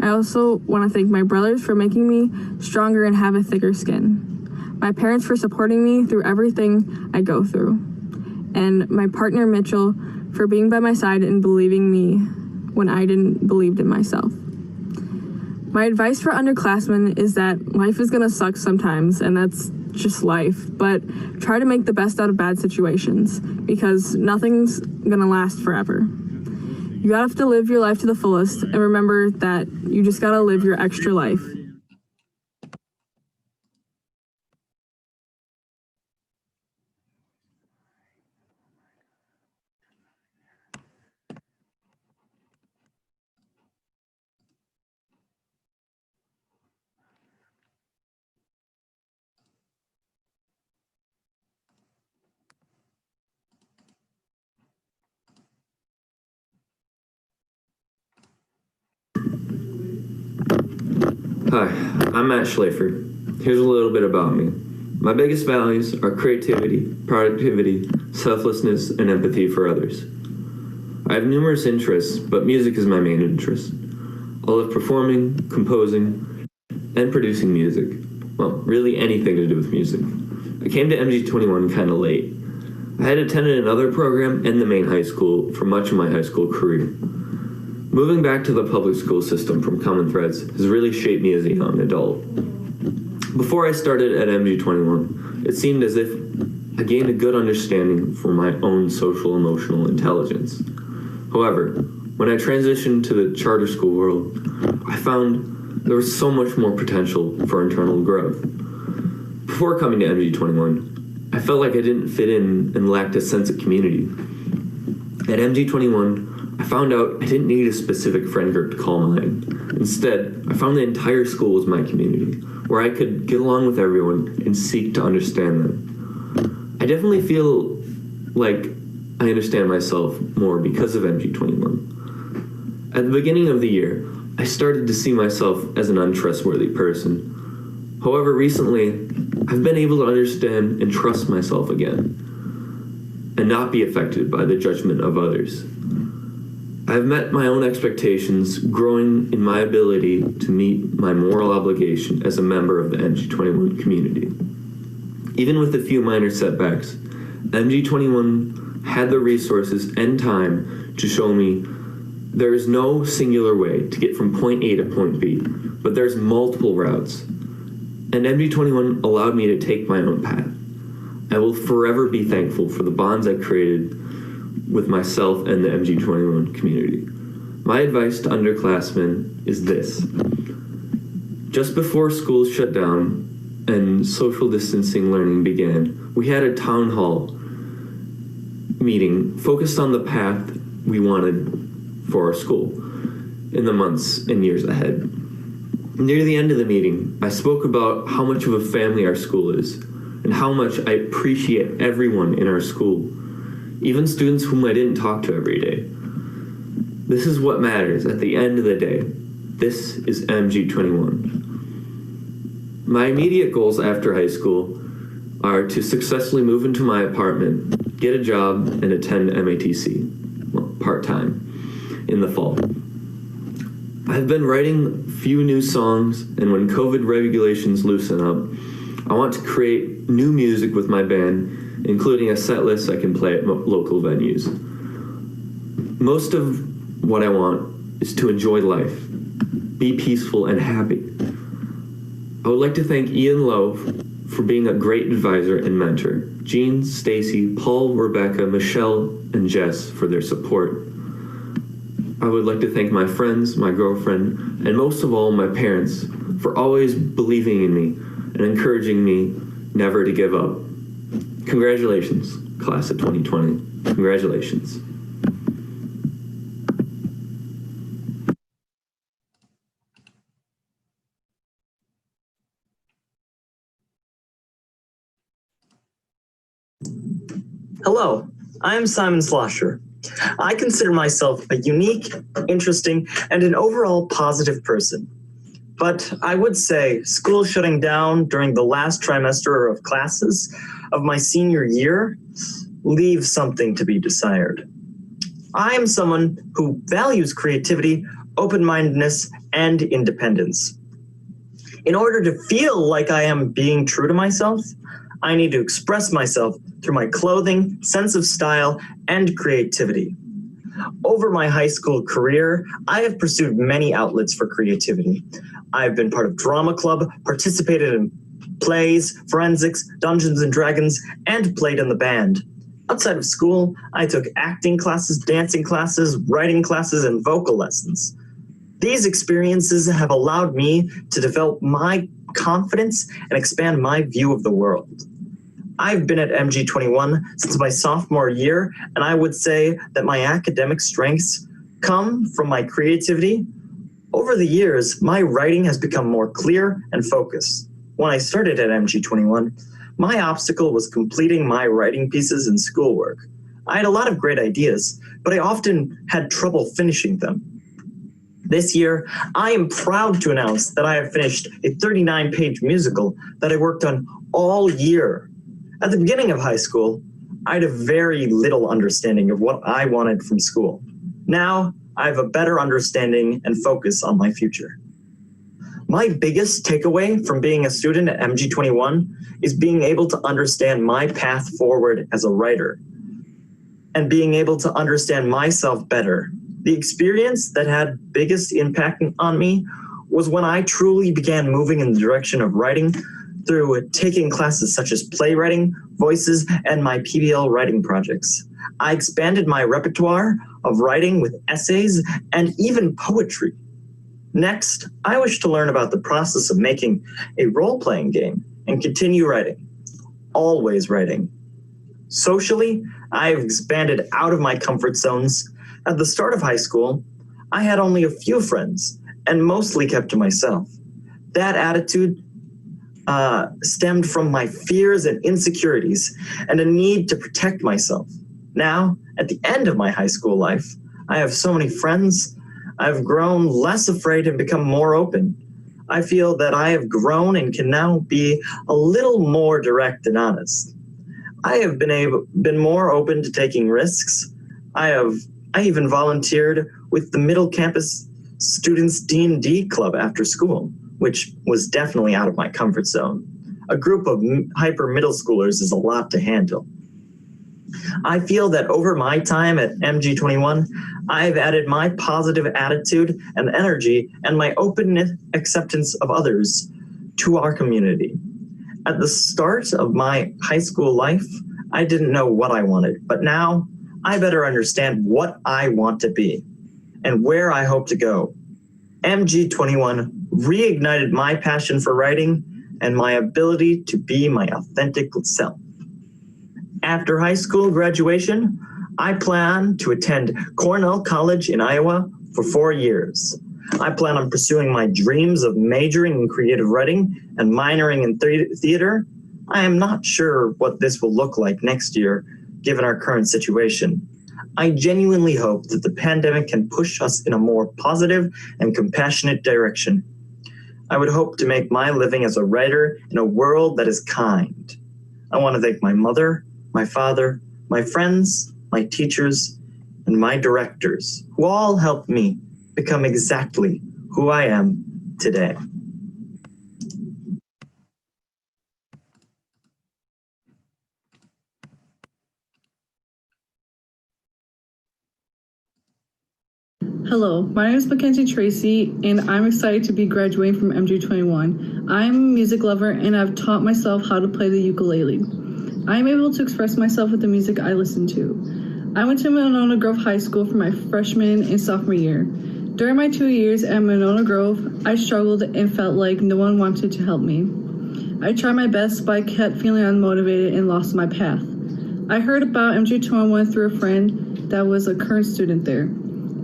I also want to thank my brothers for making me stronger and have a thicker skin. My parents for supporting me through everything I go through. And my partner Mitchell for being by my side and believing me when I didn't believe in myself. My advice for underclassmen is that life is gonna suck sometimes, and that's just life, but try to make the best out of bad situations because nothing's gonna last forever. You have to live your life to the fullest and remember that you just gotta live your extra life. Hi, I'm Matt Schlafer. Here's a little bit about me. My biggest values are creativity, productivity, selflessness, and empathy for others. I have numerous interests, but music is my main interest. I love performing, composing, and producing music. Well, really anything to do with music. I came to MG21 kind of late. I had attended another program in the main high school for much of my high school career. Moving back to the public school system from Common Threads has really shaped me as a young adult. Before I started at MG21, it seemed as if I gained a good understanding for my own social emotional intelligence. However, when I transitioned to the charter school world, I found there was so much more potential for internal growth. Before coming to MG21, I felt like I didn't fit in and lacked a sense of community. At MG21, I found out I didn't need a specific friend group to call mine. Instead, I found the entire school was my community, where I could get along with everyone and seek to understand them. I definitely feel like I understand myself more because of MG21. At the beginning of the year, I started to see myself as an untrustworthy person. However, recently, I've been able to understand and trust myself again, and not be affected by the judgment of others. I've met my own expectations, growing in my ability to meet my moral obligation as a member of the MG21 community. Even with a few minor setbacks, MG21 had the resources and time to show me there is no singular way to get from point A to point B, but there's multiple routes. And MG21 allowed me to take my own path. I will forever be thankful for the bonds I created with myself and the MG21 community. My advice to underclassmen is this. Just before schools shut down and social distancing learning began, we had a town hall meeting focused on the path we wanted for our school. in the months and years ahead. Near the end of the meeting, I spoke about how much of a family our school is and how much I appreciate everyone in our school, even students whom I didn't talk to every day. This is what matters at the end of the day. This is MG21. My immediate goals after high school are to successfully move into my apartment, get a job, and attend MATC, well, part-time, in the fall. I've been writing a few new songs, and when COVID regulations loosen up, I want to create new music with my band, including a set list I can play at local venues. Most of what I want is to enjoy life, be peaceful and happy. I would like to thank Ian Lowe for being a great advisor and mentor, Jean, Stacy, Paul, Rebecca, Michelle, and Jess for their support. I would like to thank my friends, my girlfriend, and most of all, my parents for always believing in me and encouraging me never to give up. Congratulations, class of 2020. Congratulations. Hello, I am Simon Slosher. I consider myself a unique, interesting, and an overall positive person. But I would say school shutting down during the last trimester of classes of my senior year leaves something to be desired. I am someone who values creativity, open-mindedness, and independence. In order to feel like I am being true to myself, I need to express myself through my clothing, sense of style, and creativity. Over my high school career, I have pursued many outlets for creativity. I've been part of drama club, participated in plays, forensics, Dungeons and Dragons, and played in the band. Outside of school, I took acting classes, dancing classes, writing classes, and vocal lessons. These experiences have allowed me to develop my confidence and expand my view of the world. I've been at MG21 since my sophomore year, and I would say that my academic strengths come from my creativity. Over the years, my writing has become more clear and focused. When I started at MG21, my obstacle was completing my writing pieces and schoolwork. I had a lot of great ideas, but I often had trouble finishing them. This year, I am proud to announce that I have finished a 39-page musical that I worked on all year. At the beginning of high school, I had a very little understanding of what I wanted from school. Now, I have a better understanding and focus on my future. My biggest takeaway from being a student at MG21 is being able to understand my path forward as a writer and being able to understand myself better. The experience that had biggest impact on me was when I truly began moving in the direction of writing through taking classes such as playwriting, voices, and my PBL writing projects. I expanded my repertoire of writing with essays and even poetry. Next, I wish to learn about the process of making a role-playing game and continue writing, always writing. Socially, I have expanded out of my comfort zones. At the start of high school, I had only a few friends and mostly kept to myself. That attitude stemmed from my fears and insecurities and a need to protect myself. Now, at the end of my high school life, I have so many friends. I've grown less afraid and become more open. I feel that I have grown and can now be a little more direct and honest. I have been more open to taking risks. I even volunteered with the Middle Campus Students D&D Club after school, which was definitely out of my comfort zone. A group of hyper middle schoolers is a lot to handle. I feel that over my time at MG21, I've added my positive attitude and energy and my open acceptance of others to our community. At the start of my high school life, I didn't know what I wanted, but now I better understand what I want to be and where I hope to go. MG21 reignited my passion for writing and my ability to be my authentic self. After high school graduation, I plan to attend Cornell College in Iowa for 4 years. I plan on pursuing my dreams of majoring in creative writing and minoring in theater. I am not sure what this will look like next year, given our current situation. I genuinely hope that the pandemic can push us in a more positive and compassionate direction. I would hope to make my living as a writer in a world that is kind. I want to thank my mother, my father, my friends, my teachers, and my directors, who all helped me become exactly who I am today. Hello, my name is Mackenzie Tracy, and I'm excited to be graduating from MG21. I'm a music lover, and I've taught myself how to play the ukulele. I am able to express myself with the music I listen to. I went to Monona Grove High School for my freshman and sophomore year. During my 2 years at Monona Grove, I struggled and felt like no one wanted to help me. I tried my best, but I kept feeling unmotivated and lost my path. I heard about MG21 through a friend that was a current student there.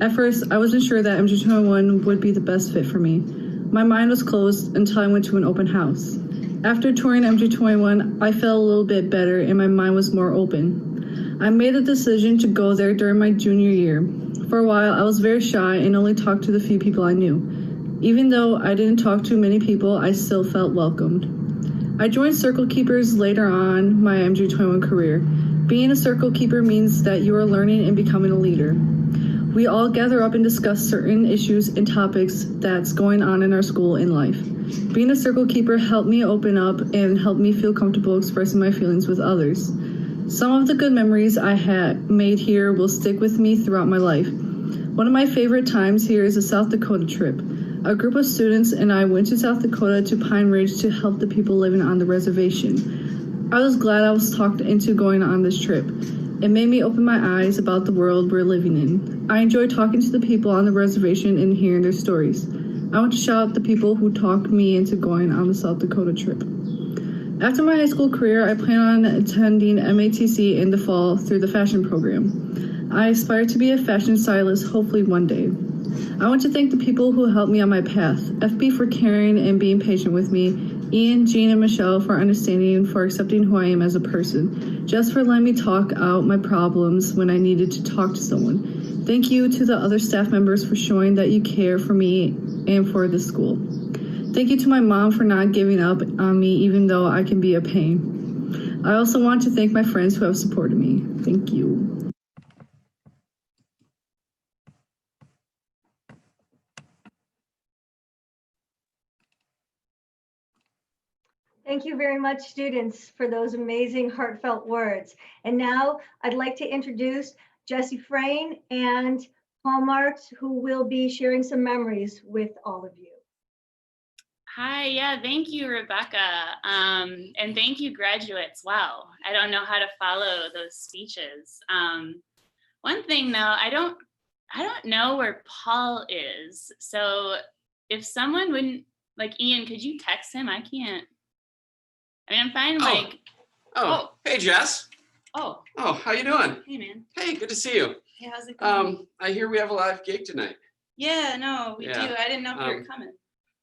At first, I wasn't sure that MG21 would be the best fit for me. My mind was closed until I went to an open house. After touring MG21, I felt a little bit better and my mind was more open. I made the decision to go there during my junior year. For a while, I was very shy and only talked to the few people I knew. Even though I didn't talk to many people, I still felt welcomed. I joined Circle Keepers later on my MG21 career. Being a Circle Keeper means that you are learning and becoming a leader. We all gather up and discuss certain issues and topics that's going on in our school and life. Being a Circle Keeper helped me open up and helped me feel comfortable expressing my feelings with others. Some of the good memories I had made here will stick with me throughout my life. One of my favorite times here is a South Dakota trip. A group of students and I went to South Dakota to Pine Ridge to help the people living on the reservation. I was glad I was talked into going on this trip. It made me open my eyes about the world we're living in. I enjoy talking to the people on the reservation and hearing their stories. I want to shout out the people who talked me into going on the South Dakota trip. After my high school career, I plan on attending MATC in the fall through the fashion program. I aspire to be a fashion stylist, hopefully one day. I want to thank the people who helped me on my path. FB for caring and being patient with me. Ian, Jean, and Michelle for understanding and for accepting who I am as a person. Jess for letting me talk out my problems when I needed to talk to someone. Thank you to the other staff members for showing that you care for me and for the school. Thank you to my mom for not giving up on me even though I can be a pain. I also want to thank my friends who have supported me. Thank you. Thank you very much, students, for those amazing heartfelt words. And now I'd like to introduce Jesse Frayne and Paul Marks, who will be sharing some memories with all of you. Hi, yeah, thank you, Rebecca. And thank you, graduates. Wow, I don't know how to follow those speeches. One thing though, I don't know where Paul is. So if someone wouldn't, like Ian, could you text him? I can't. I mean, I'm fine, like. Oh, hey, Jess. Oh, how you doing? hey, man. Hey, good to see you. Hey, how's it going? I hear we have a live gig tonight. Yeah, no, we do. Yeah. I didn't know if you were coming.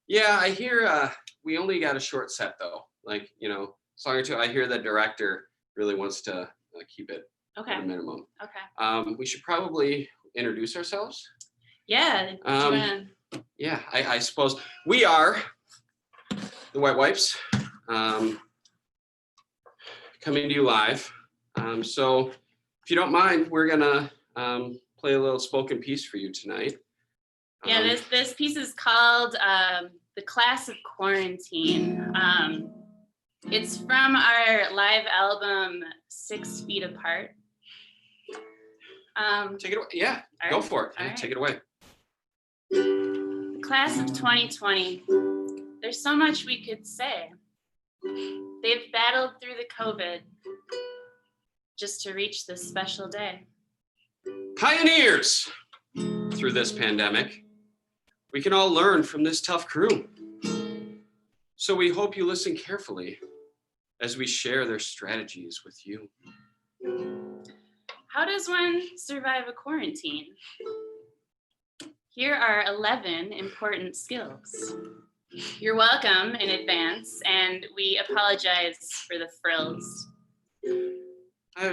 Yeah, I hear we only got a short set though. Like, song or two. I hear the director really wants to keep it Okay. at a minimum. Okay. We should probably introduce ourselves. Yeah. Do you wanna... Yeah, I suppose we are the Wet Wipes. Coming to you live. So if you don't mind, we're gonna play a little spoken piece for you tonight. Yeah, this piece is called The Class of Quarantine. It's from our live album, 6 Feet Apart. Take it away. Yeah, go for it. Yeah, take it away. The class of 2020. There's so much we could say. They've battled through the COVID just to reach this special day. Pioneers through this pandemic. We can all learn from this tough crew. So we hope you listen carefully as we share their strategies with you. How does one survive a quarantine? Here are 11 important skills. You're welcome in advance, and we apologize for the frills.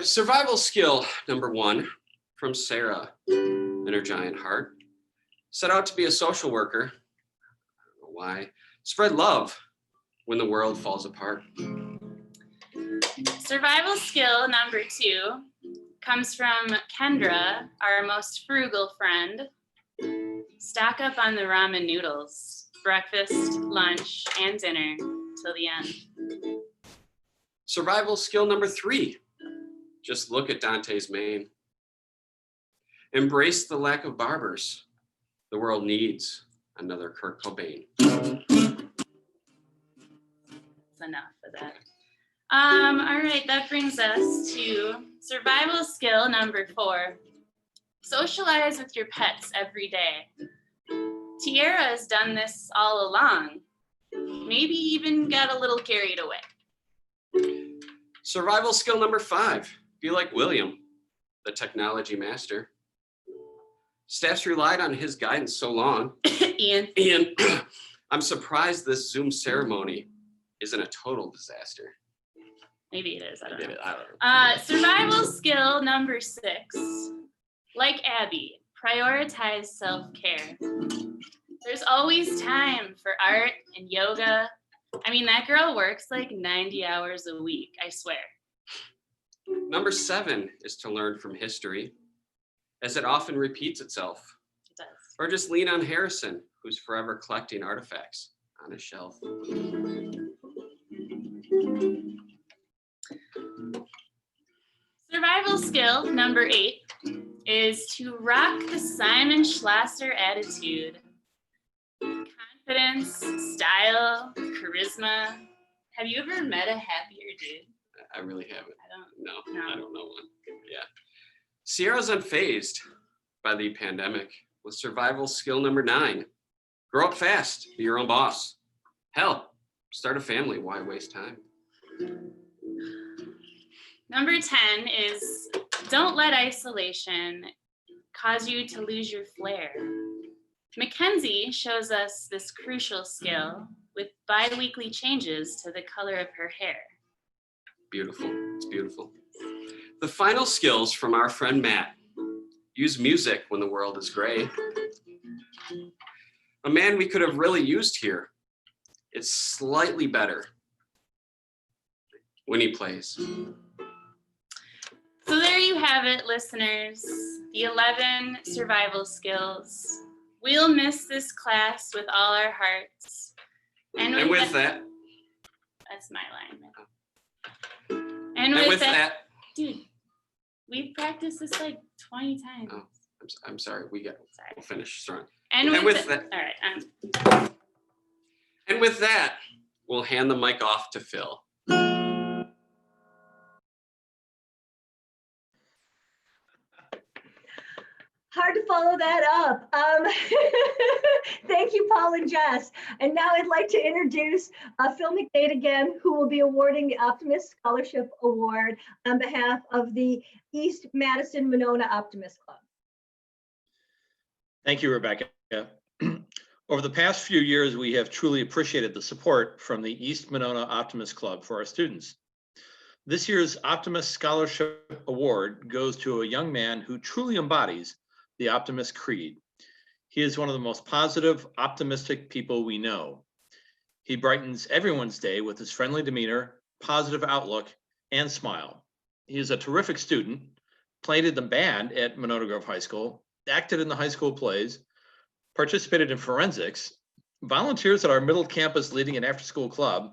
Survival skill number 1 from Sarah and her giant heart. Set out to be a social worker. I don't know why. Spread love when the world falls apart. Survival skill number 2 comes from Kendra, our most frugal friend. Stock up on the ramen noodles, breakfast, lunch, and dinner till the end. Survival skill number 3. Just look at Dante's mane. Embrace the lack of barbers. The world needs another Kurt Cobain. That's enough of that. All right, that brings us to survival skill number 4. Socialize with your pets every day. Tiara has done this all along. Maybe even got a little carried away. Survival skill number 5. Be like William, the technology master. Staff's relied on his guidance so long. Ian, I'm surprised this Zoom ceremony isn't a total disaster. maybe it is, I don't know. I don't know. Survival skill number 6. Like Abby, prioritize self-care. There's always time for art and yoga. I mean, that girl works like 90 hours a week, I swear. Number 7 is to learn from history, as it often repeats itself. It does. Or just lean on Harrison, who's forever collecting artifacts on his shelf. Survival skill number 8 is to rock the Simon Schlosser attitude. Confidence, style, charisma. Have you ever met a happier dude? I really haven't. No. I don't know one. Yeah. Sierra's unfazed by the pandemic with survival skill number 9. Grow up fast, be your own boss. Hell, start a family, why waste time? Number 10 is don't let isolation cause you to lose your flair. Mackenzie shows us this crucial skill with bi-weekly changes to the color of her hair. Beautiful, it's beautiful. The final skills from our friend Matt. Use music when the world is gray. A man we could have really used here. It's slightly better when he plays. So there you have it, listeners, the 11 survival skills. We'll miss this class with all our hearts. And with that, that's my line. And with that, dude, we've practiced this like 20 times. Oh, I'm sorry, we'll finish strong. And with that, all right. And with that, we'll hand the mic off to Phil. Hard to follow that up. Thank you, Paul and Jess. And now I'd like to introduce Phil McDade again, who will be awarding the Optimist Scholarship Award on behalf of the East Madison Monona Optimist Club. Thank you, Rebecca. Over the past few years, we have truly appreciated the support from the East Monona Optimist Club for our students. This year's Optimist Scholarship Award goes to a young man who truly embodies the Optimist Creed. He is one of the most positive, optimistic people we know. He brightens everyone's day with his friendly demeanor, positive outlook, and smile. He is a terrific student, played in the band at Monona Grove High School, acted in the high school plays, participated in forensics, volunteers at our middle campus leading an after-school club,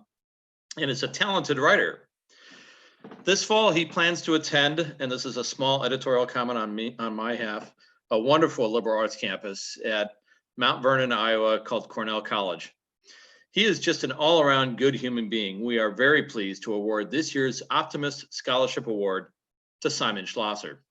and is a talented writer. This fall, he plans to attend, and this is a small editorial comment on my half, a wonderful liberal arts campus at Mount Vernon, Iowa, called Cornell College. He is just an all-around good human being. We are very pleased to award this year's Optimist Scholarship Award to Simon Schlosser.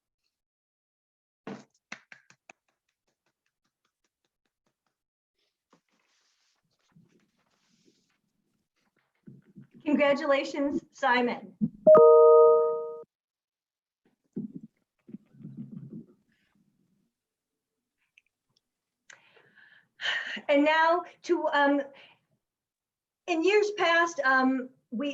Congratulations, Simon. And now to, in years past,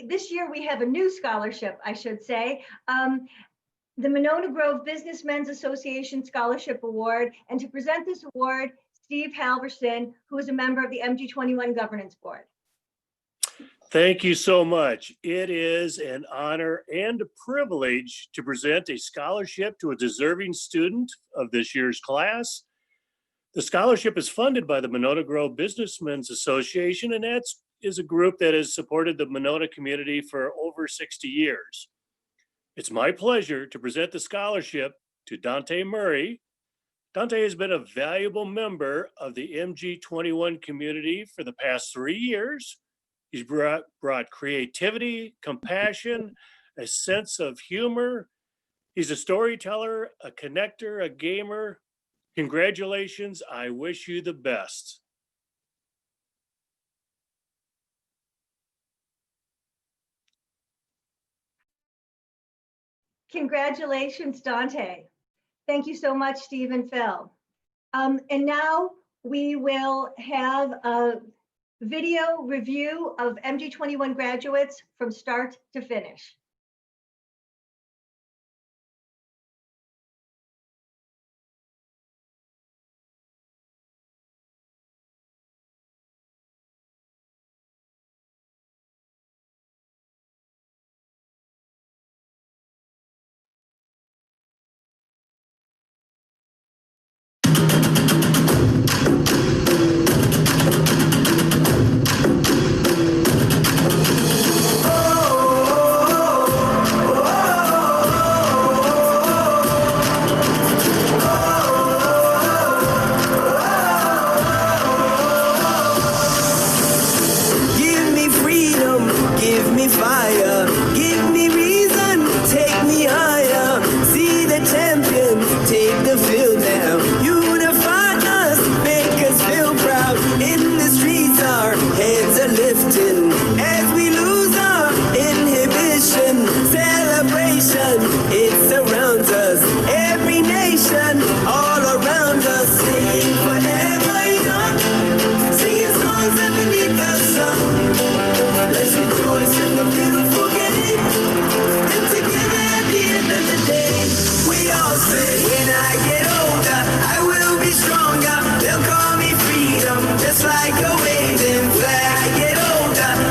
this year we have a new scholarship, I should say. The Monona Grove Businessmen's Association Scholarship Award. And to present this award, Steve Halverson, who is a member of the MG21 Governance Board. Thank you so much. It is an honor and a privilege to present a scholarship to a deserving student of this year's class. The scholarship is funded by the Monona Grove Businessmen's Association, and that is a group that has supported the Monona community for over 60 years. It's my pleasure to present the scholarship to Dante Murray. Dante has been a valuable member of the MG21 community for the past 3 years. He's brought creativity, compassion, a sense of humor. He's a storyteller, a connector, a gamer. Congratulations. I wish you the best. Congratulations, Dante. Thank you so much, Steve and Phil. And now we will have a video review of MG21 graduates from start to finish. Just like a waving flag, I get older,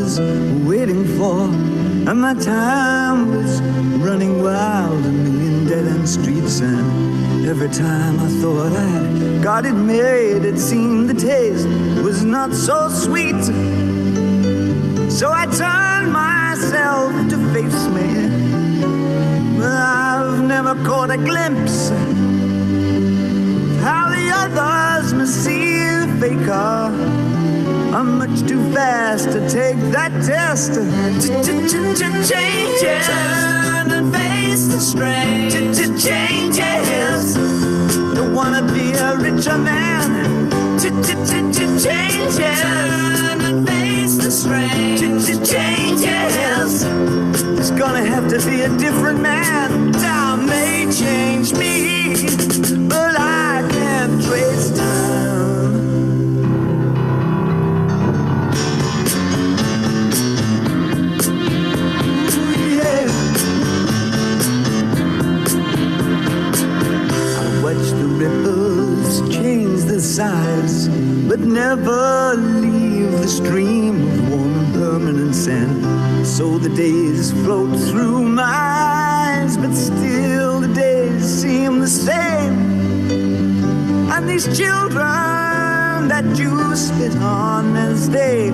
was waiting for, and my time was running wild, a million dead-end streets, and every time I thought I got it made, it seemed the taste was not so sweet. So I turned myself to face me, but I've never caught a glimpse of how the others must see the faker. I'm much too fast to take that test. Changes, turn and face the strain. Changes, don't wanna be a richer man. Changes, turn and face the strain. Changes, it's gonna have to be a different man. Time may change me, but I can't trace time. Watch the ripples change their size, but never leave the stream of warm and permanent sand. So the days float through my eyes, but still the days seem the same. And these children that you spit on as they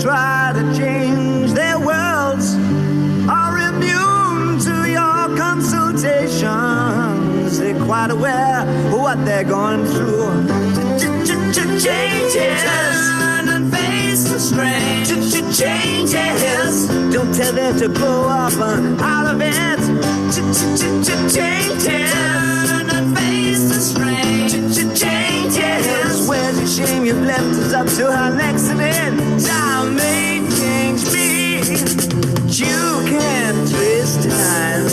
try to change their worlds are immune to your consultations. They're quite aware of what they're going through. Changes, turn and face the strain. Changes, don't tell them to grow up out of it. Changes, turn and face the strain. Changes, where's the shame you've left us up to our next event? Time may change me, but you can't twist time.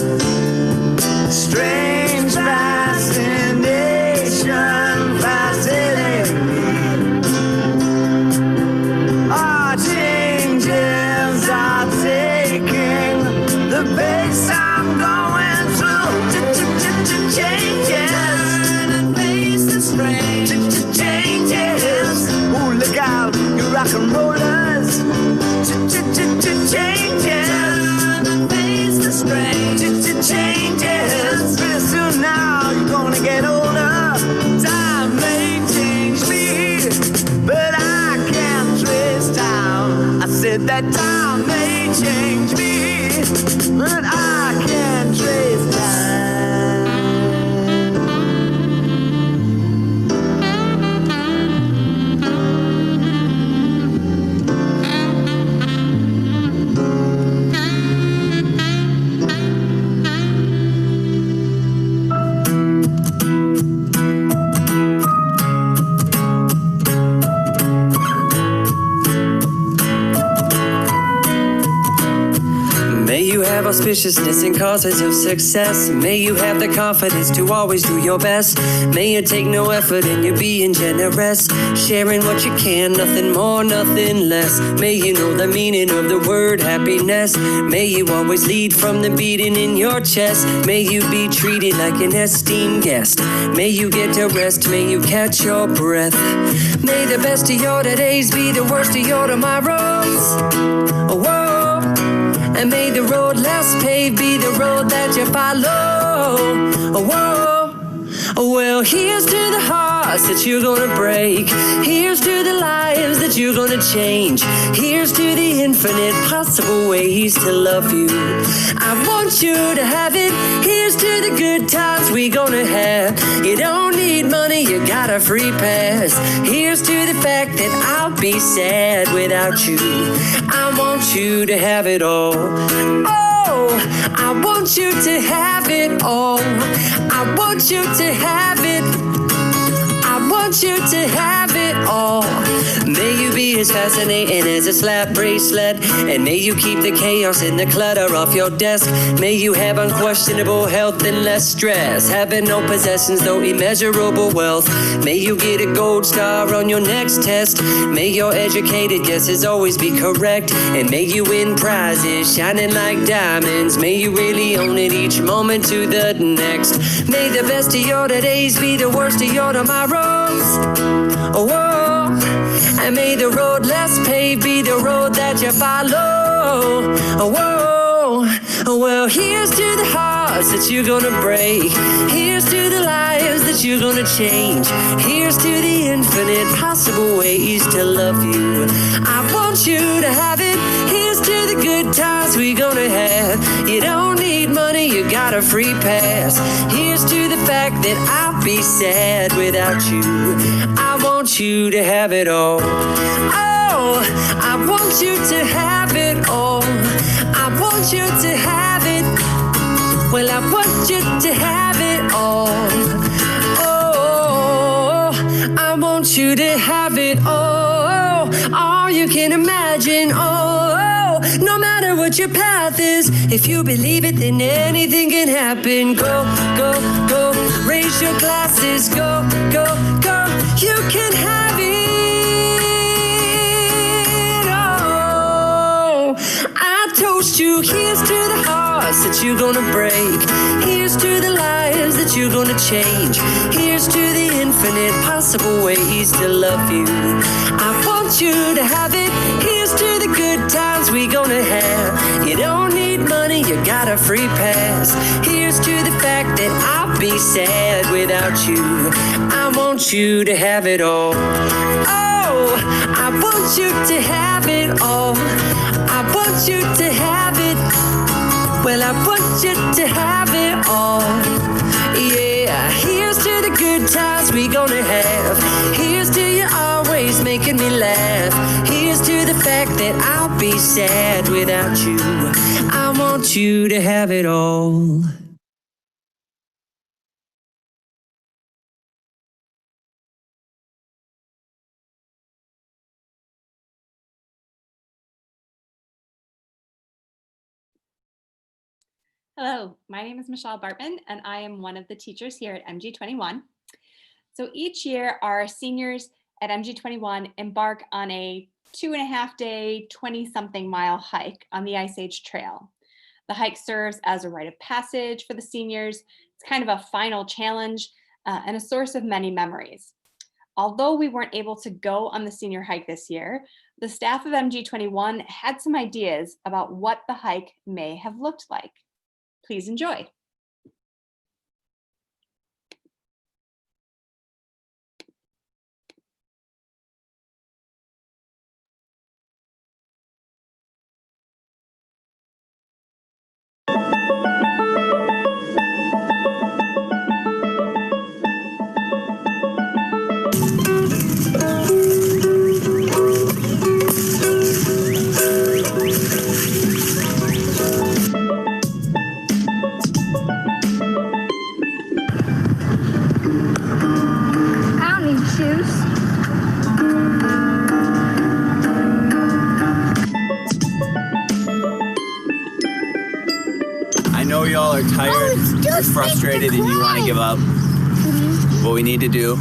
Strange fascination, fascinating me. Our changes are taking the pace I'm going through. Changes, and face the strange. Changes, ooh, look out, you rock and rollers. Changes, and face the strange. Changes, pretty soon now you're gonna get older. Time may change me, but I can't trace time. I said that time may change me, but I can't trace time. Auspiciousness and causes of success. May you have the confidence to always do your best. May you take no effort in your being generous, sharing what you can, nothing more, nothing less. May you know the meaning of the word happiness. May you always lead from the beating in your chest. May you be treated like an esteemed guest. May you get to rest, may you catch your breath. May the best of your days be the worst of your tomorrows. Whoa. And may the road less paved be the road that you follow. Whoa. Well, here's to the hearts that you're gonna break. Here's to the lives that you're gonna change. Here's to the infinite possible ways to love you. I want you to have it. Here's to the good times we gonna have. You don't need money, you got a free pass. Here's to the fact that I'll be sad without you. I want you to have it all. Oh, I want you to have it all. I want you to have it. I want you to have it all. May you be as fascinating as a slap bracelet, and may you keep the chaos and the clutter off your desk. May you have unquestionable health and less stress, having no possessions though immeasurable wealth. May you get a gold star on your next test. May your educated guesses always be correct, and may you win prizes shining like diamonds. May you really own it each moment to the next. May the best of your days be the worst of your tomorrows. Whoa. And may the road less paved be the road that you follow. Whoa, well, here's to the hearts that you're gonna break. Here's to the lives that you're gonna change. Here's to the infinite possible ways to love you. I want you to have it. Here's to the good times we're gonna have. You don't need money, you got a free pass. Here's to the fact that I'll be sad without you. I want you to have it all. Oh, I want you to have it all. I want you to have it. Well, I want you to have it all. Oh, I want you to have it all. All you can imagine. Oh, no matter what your path is, if you believe it, then anything can happen. Go, go, go. Raise your glasses. Go, go, go. You can have it. Oh, I toast you. Here's to the hearts that you're gonna break. Here's to the lives that you're gonna change. Here's to the infinite possible ways to love you. I want you to have it. Here's to the good times we gonna have. You don't need money, you got a free pass. Here's to the fact that I'll be sad without you. I want you to have it all. Oh, I want you to have it all. I want you to have it. Well, I want you to have it all. Yeah, here's to the good times we gonna have. Here's to you always making me laugh. Here's to the fact that I'll be sad without you. I want you to have it all. Hello, my name is Michelle Bartman, and I am one of the teachers here at MG21. So each year, our seniors at MG21 embark on a 2.5-day, 20-something mile hike on the Ice Age Trail. The hike serves as a rite of passage for the seniors. It's kind of a final challenge and a source of many memories. Although we weren't able to go on the senior hike this year, the staff of MG21 had some ideas about what the hike may have looked like. Please enjoy. I know y'all are tired, you're frustrated, and you want to give up. What we need to do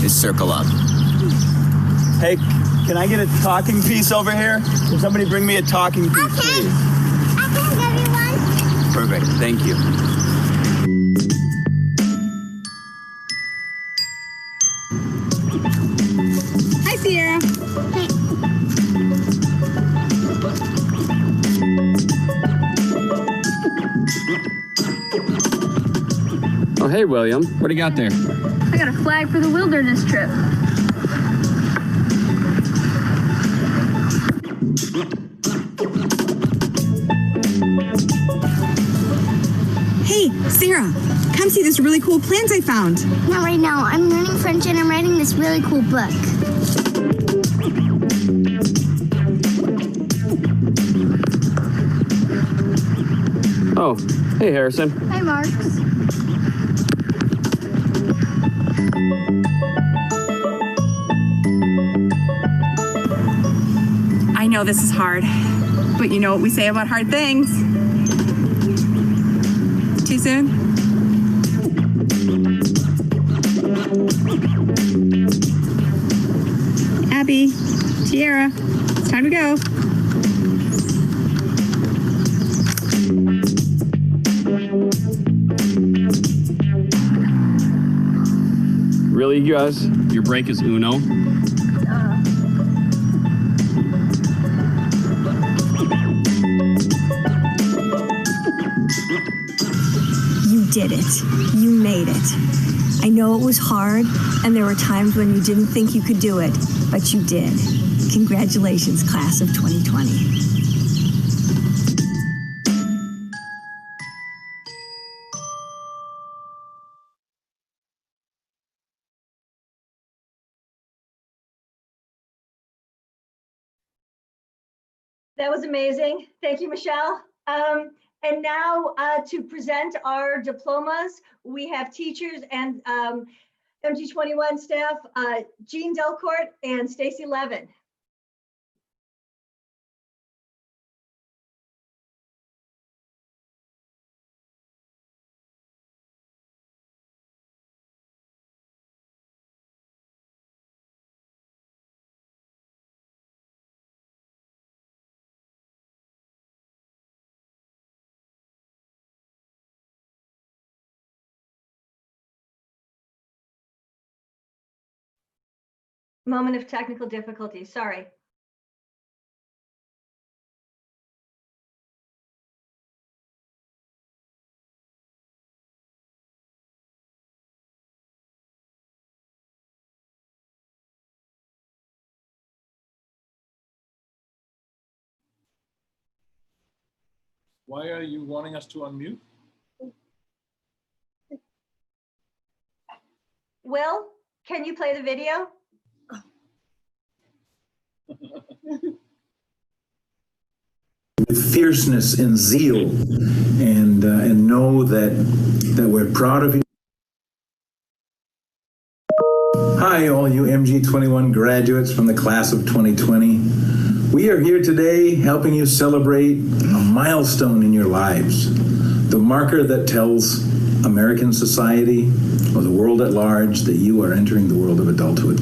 is circle up. Hey, can I get a talking piece over here? Can somebody bring me a talking piece, please? I can give you one. Perfect, thank you. Hi, Sierra. Oh, hey, William. What do you got there? I got a flag for the wilderness trip. Hey, Sarah, come see this really cool plans I found. Not right now. I'm learning French and I'm writing this really cool book. Oh, hey, Harrison. Hi, Marks. I know this is hard, but you know what we say about hard things. Too soon? Abby, Tiara, it's time to go. Really, you guys? Your break is Uno? did it. You made it. I know it was hard, and there were times when you didn't think you could do it, but you did. Congratulations, class of 2020. That was amazing. Thank you, Michelle. And now to present our diplomas, we have teachers and MG21 staff, Jean Delcourt and Stacy Levin. Moment of technical difficulty, sorry. Why are you wanting us to unmute? Will, can you play the video? With fierceness and zeal, and know that we're proud of you. Hi, all you MG21 graduates from the class of 2020. We are here today helping you celebrate a milestone in your lives, the marker that tells American society or the world at large that you are entering the world of adulthood.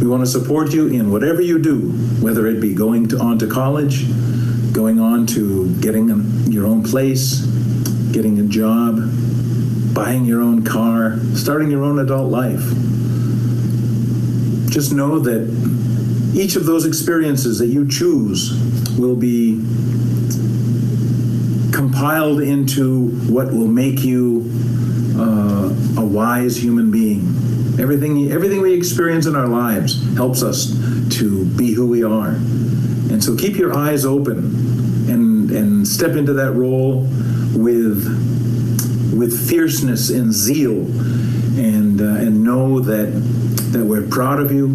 We want to support you in whatever you do, whether it be going on to college, going on to getting your own place, getting a job, buying your own car, starting your own adult life. Just know that each of those experiences that you choose will be compiled into what will make you a wise human being. Everything we experience in our lives helps us to be who we are. And so keep your eyes open and step into that role with fierceness and zeal, and know that we're proud of you,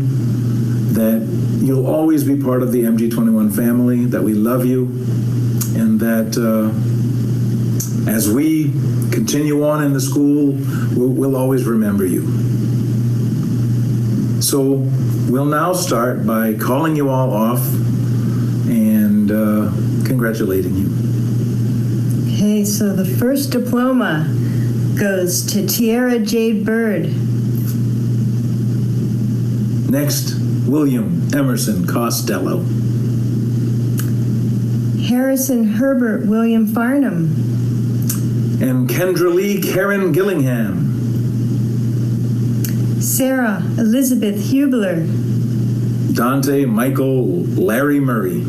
that you'll always be part of the MG21 family, that we love you, and that as we continue on in the school, we'll always remember you. So we'll now start by calling you all off and congratulating you. Okay, so the first diploma goes to Tiara Jade Bird. Next, William Emerson Costello. Harrison Herbert William Farnham. And Kendra Lee Karen Gillingham. Sarah Elizabeth Hubler. Dante Michael Larry Murray.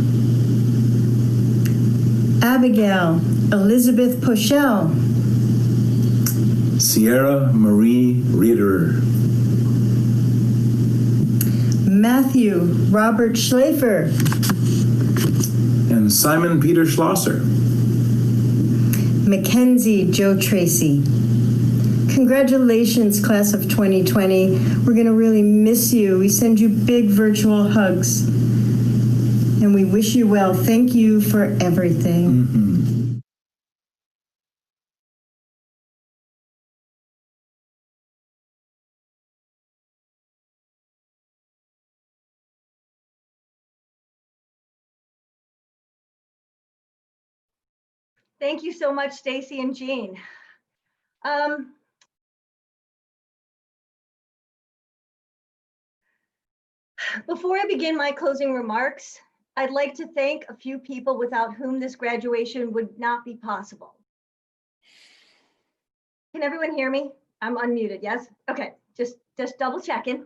Abigail Elizabeth Pochelle. Sierra Marie Riederer. Matthew Robert Schlafer. And Simon Peter Schlosser. Mackenzie Joe Tracy. Congratulations, class of 2020. We're going to really miss you. We send you big virtual hugs. And we wish you well. Thank you for everything. Mm-hmm. Thank you so much, Stacy and Jean. Before I begin my closing remarks, I'd like to thank a few people without whom this graduation would not be possible. Can everyone hear me? I'm unmuted, yes? Okay, just double checking.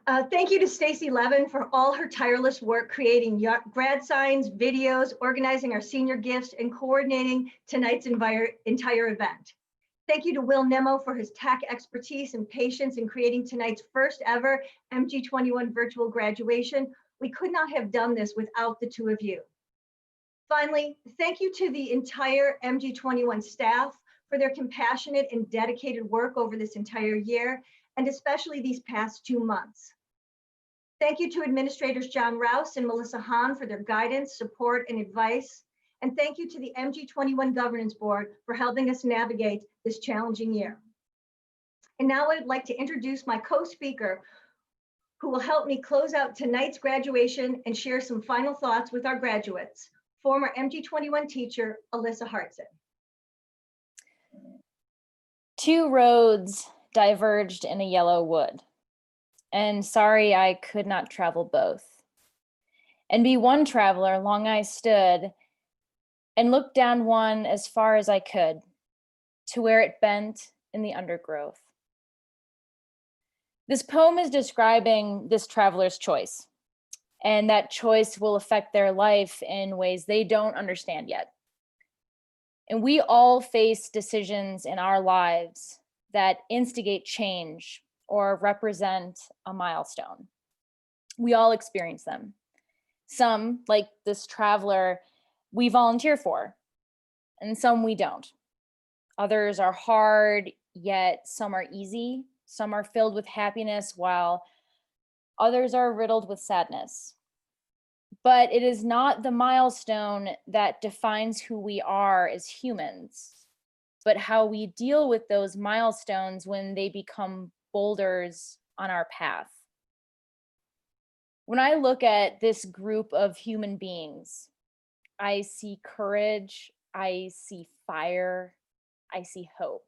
Thank you to Stacy Levin for all her tireless work creating grad signs, videos, organizing our senior gifts, and coordinating tonight's entire event. Thank you to Will Nemo for his tech expertise and patience in creating tonight's first ever MG21 virtual graduation. We could not have done this without the two of you. Finally, thank you to the entire MG21 staff for their compassionate and dedicated work over this entire year, and especially these past 2 months. Thank you to administrators John Rouse and Melissa Hahn for their guidance, support, and advice. And thank you to the MG21 Governance Board for helping us navigate this challenging year. And now I'd like to introduce my co-speaker who will help me close out tonight's graduation and share some final thoughts with our graduates, former MG21 teacher, Alyssa Hartson. Two roads diverged in a yellow wood, and sorry I could not travel both. And be one traveler, long I stood, and looked down one as far as I could, to where it bent in the undergrowth. This poem is describing this traveler's choice, and that choice will affect their life in ways they don't understand yet. And we all face decisions in our lives that instigate change or represent a milestone. We all experience them. Some, like this traveler, we volunteer for, and some we don't. Others are hard, yet some are easy. Some are filled with happiness, while others are riddled with sadness. But it is not the milestone that defines who we are as humans, but how we deal with those milestones when they become boulders on our path. When I look at this group of human beings, I see courage, I see fire, I see hope.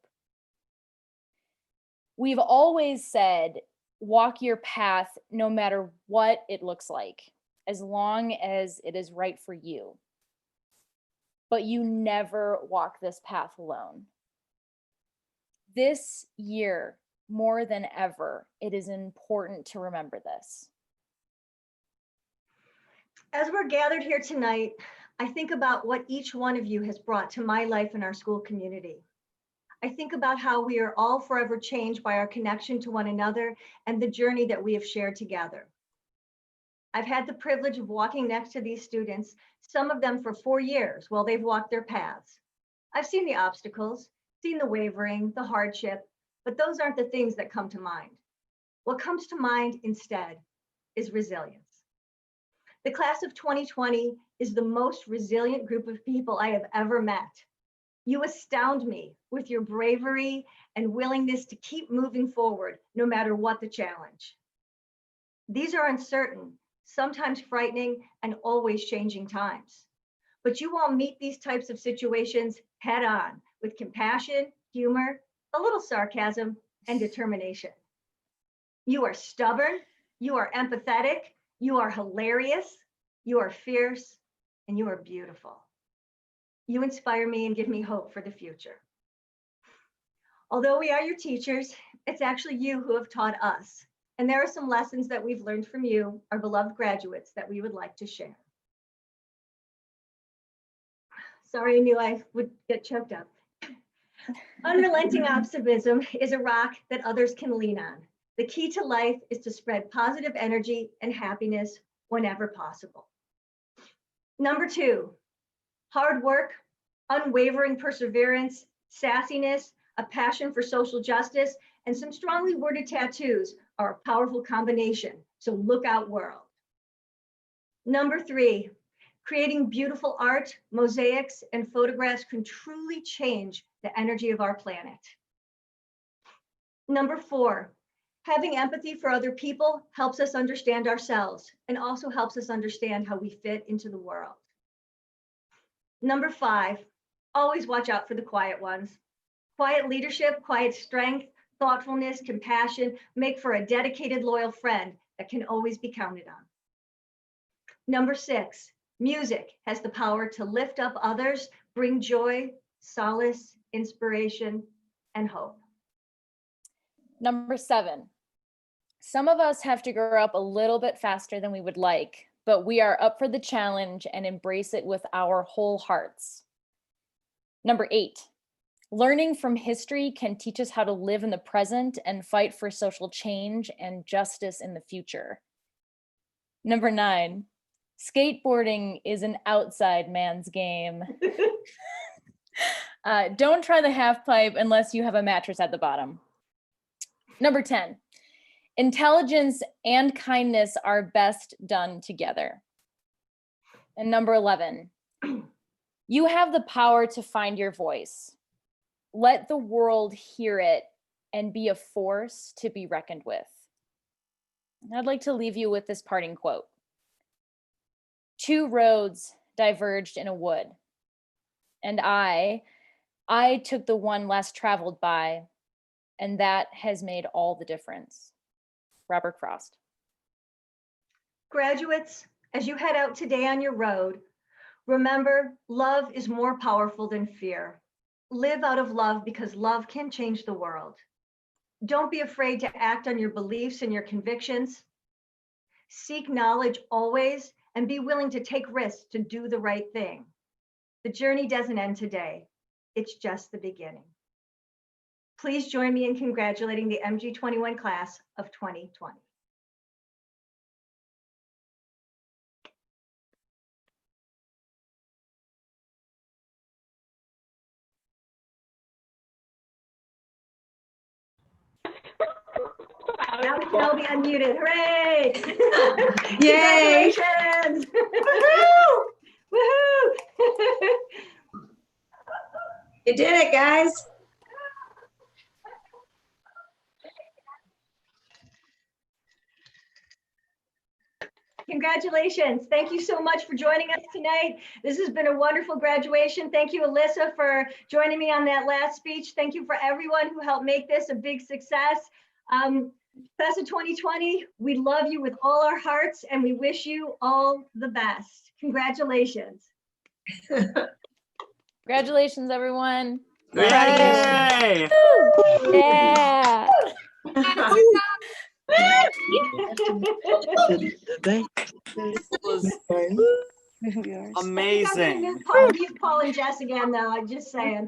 We've always said, walk your path no matter what it looks like, as long as it is right for you. But you never walk this path alone. This year, more than ever, it is important to remember this. As we're gathered here tonight, I think about what each one of you has brought to my life and our school community. I think about how we are all forever changed by our connection to one another and the journey that we have shared together. I've had the privilege of walking next to these students, some of them for 4 years while they've walked their paths. I've seen the obstacles, seen the wavering, the hardship, but those aren't the things that come to mind. What comes to mind instead is resilience. The class of 2020 is the most resilient group of people I have ever met. You astound me with your bravery and willingness to keep moving forward no matter what the challenge. These are uncertain, sometimes frightening, and always changing times. But you all meet these types of situations head on with compassion, humor, a little sarcasm, and determination. You are stubborn, you are empathetic, you are hilarious, you are fierce, and you are beautiful. You inspire me and give me hope for the future. Although we are your teachers, it's actually you who have taught us. And there are some lessons that we've learned from you, our beloved graduates, that we would like to share. Sorry, I knew I would get choked up. Unrelenting optimism is a rock that others can lean on. The key to life is to spread positive energy and happiness whenever possible. Number 2, hard work, unwavering perseverance, sassiness, a passion for social justice, and some strongly worded tattoos are a powerful combination. So look out, world. Number 3, creating beautiful art, mosaics, and photographs can truly change the energy of our planet. Number 4, having empathy for other people helps us understand ourselves and also helps us understand how we fit into the world. Number 5, always watch out for the quiet ones. Quiet leadership, quiet strength, thoughtfulness, compassion make for a dedicated, loyal friend that can always be counted on. Number 6, music has the power to lift up others, bring joy, solace, inspiration, and hope. Number 7, Some of us have to grow up a little bit faster than we would like, but we are up for the challenge and embrace it with our whole hearts. Number 8, learning from history can teach us how to live in the present and fight for social change and justice in the future. Number 9, skateboarding is an outside man's game. Don't try the half pipe unless you have a mattress at the bottom. Number 10, intelligence and kindness are best done together. And number 11, you have the power to find your voice. Let the world hear it and be a force to be reckoned with. And I'd like to leave you with this parting quote. 2 roads diverged in a wood, and I took the one less traveled by, and that has made all the difference. Robert Frost. Graduates, as you head out today on your road, remember, love is more powerful than fear. Live out of love because love can change the world. Don't be afraid to act on your beliefs and your convictions. Seek knowledge always and be willing to take risks to do the right thing. The journey doesn't end today. It's just the beginning. Please join me in congratulating the MG21 class of 2020. Now we can all be unmuted. Hooray! Yay! Congratulations! Woohoo! Woohoo! You did it, guys. Congratulations. Thank you so much for joining us tonight. This has been a wonderful graduation. Thank you, Alyssa, for joining me on that last speech. Thank you for everyone who helped make this a big success. Class of 2020, we love you with all our hearts and we wish you all the best. Congratulations. Congratulations, everyone. Yay! Yeah. Amazing. Paul and Jess again, though. I'm just saying.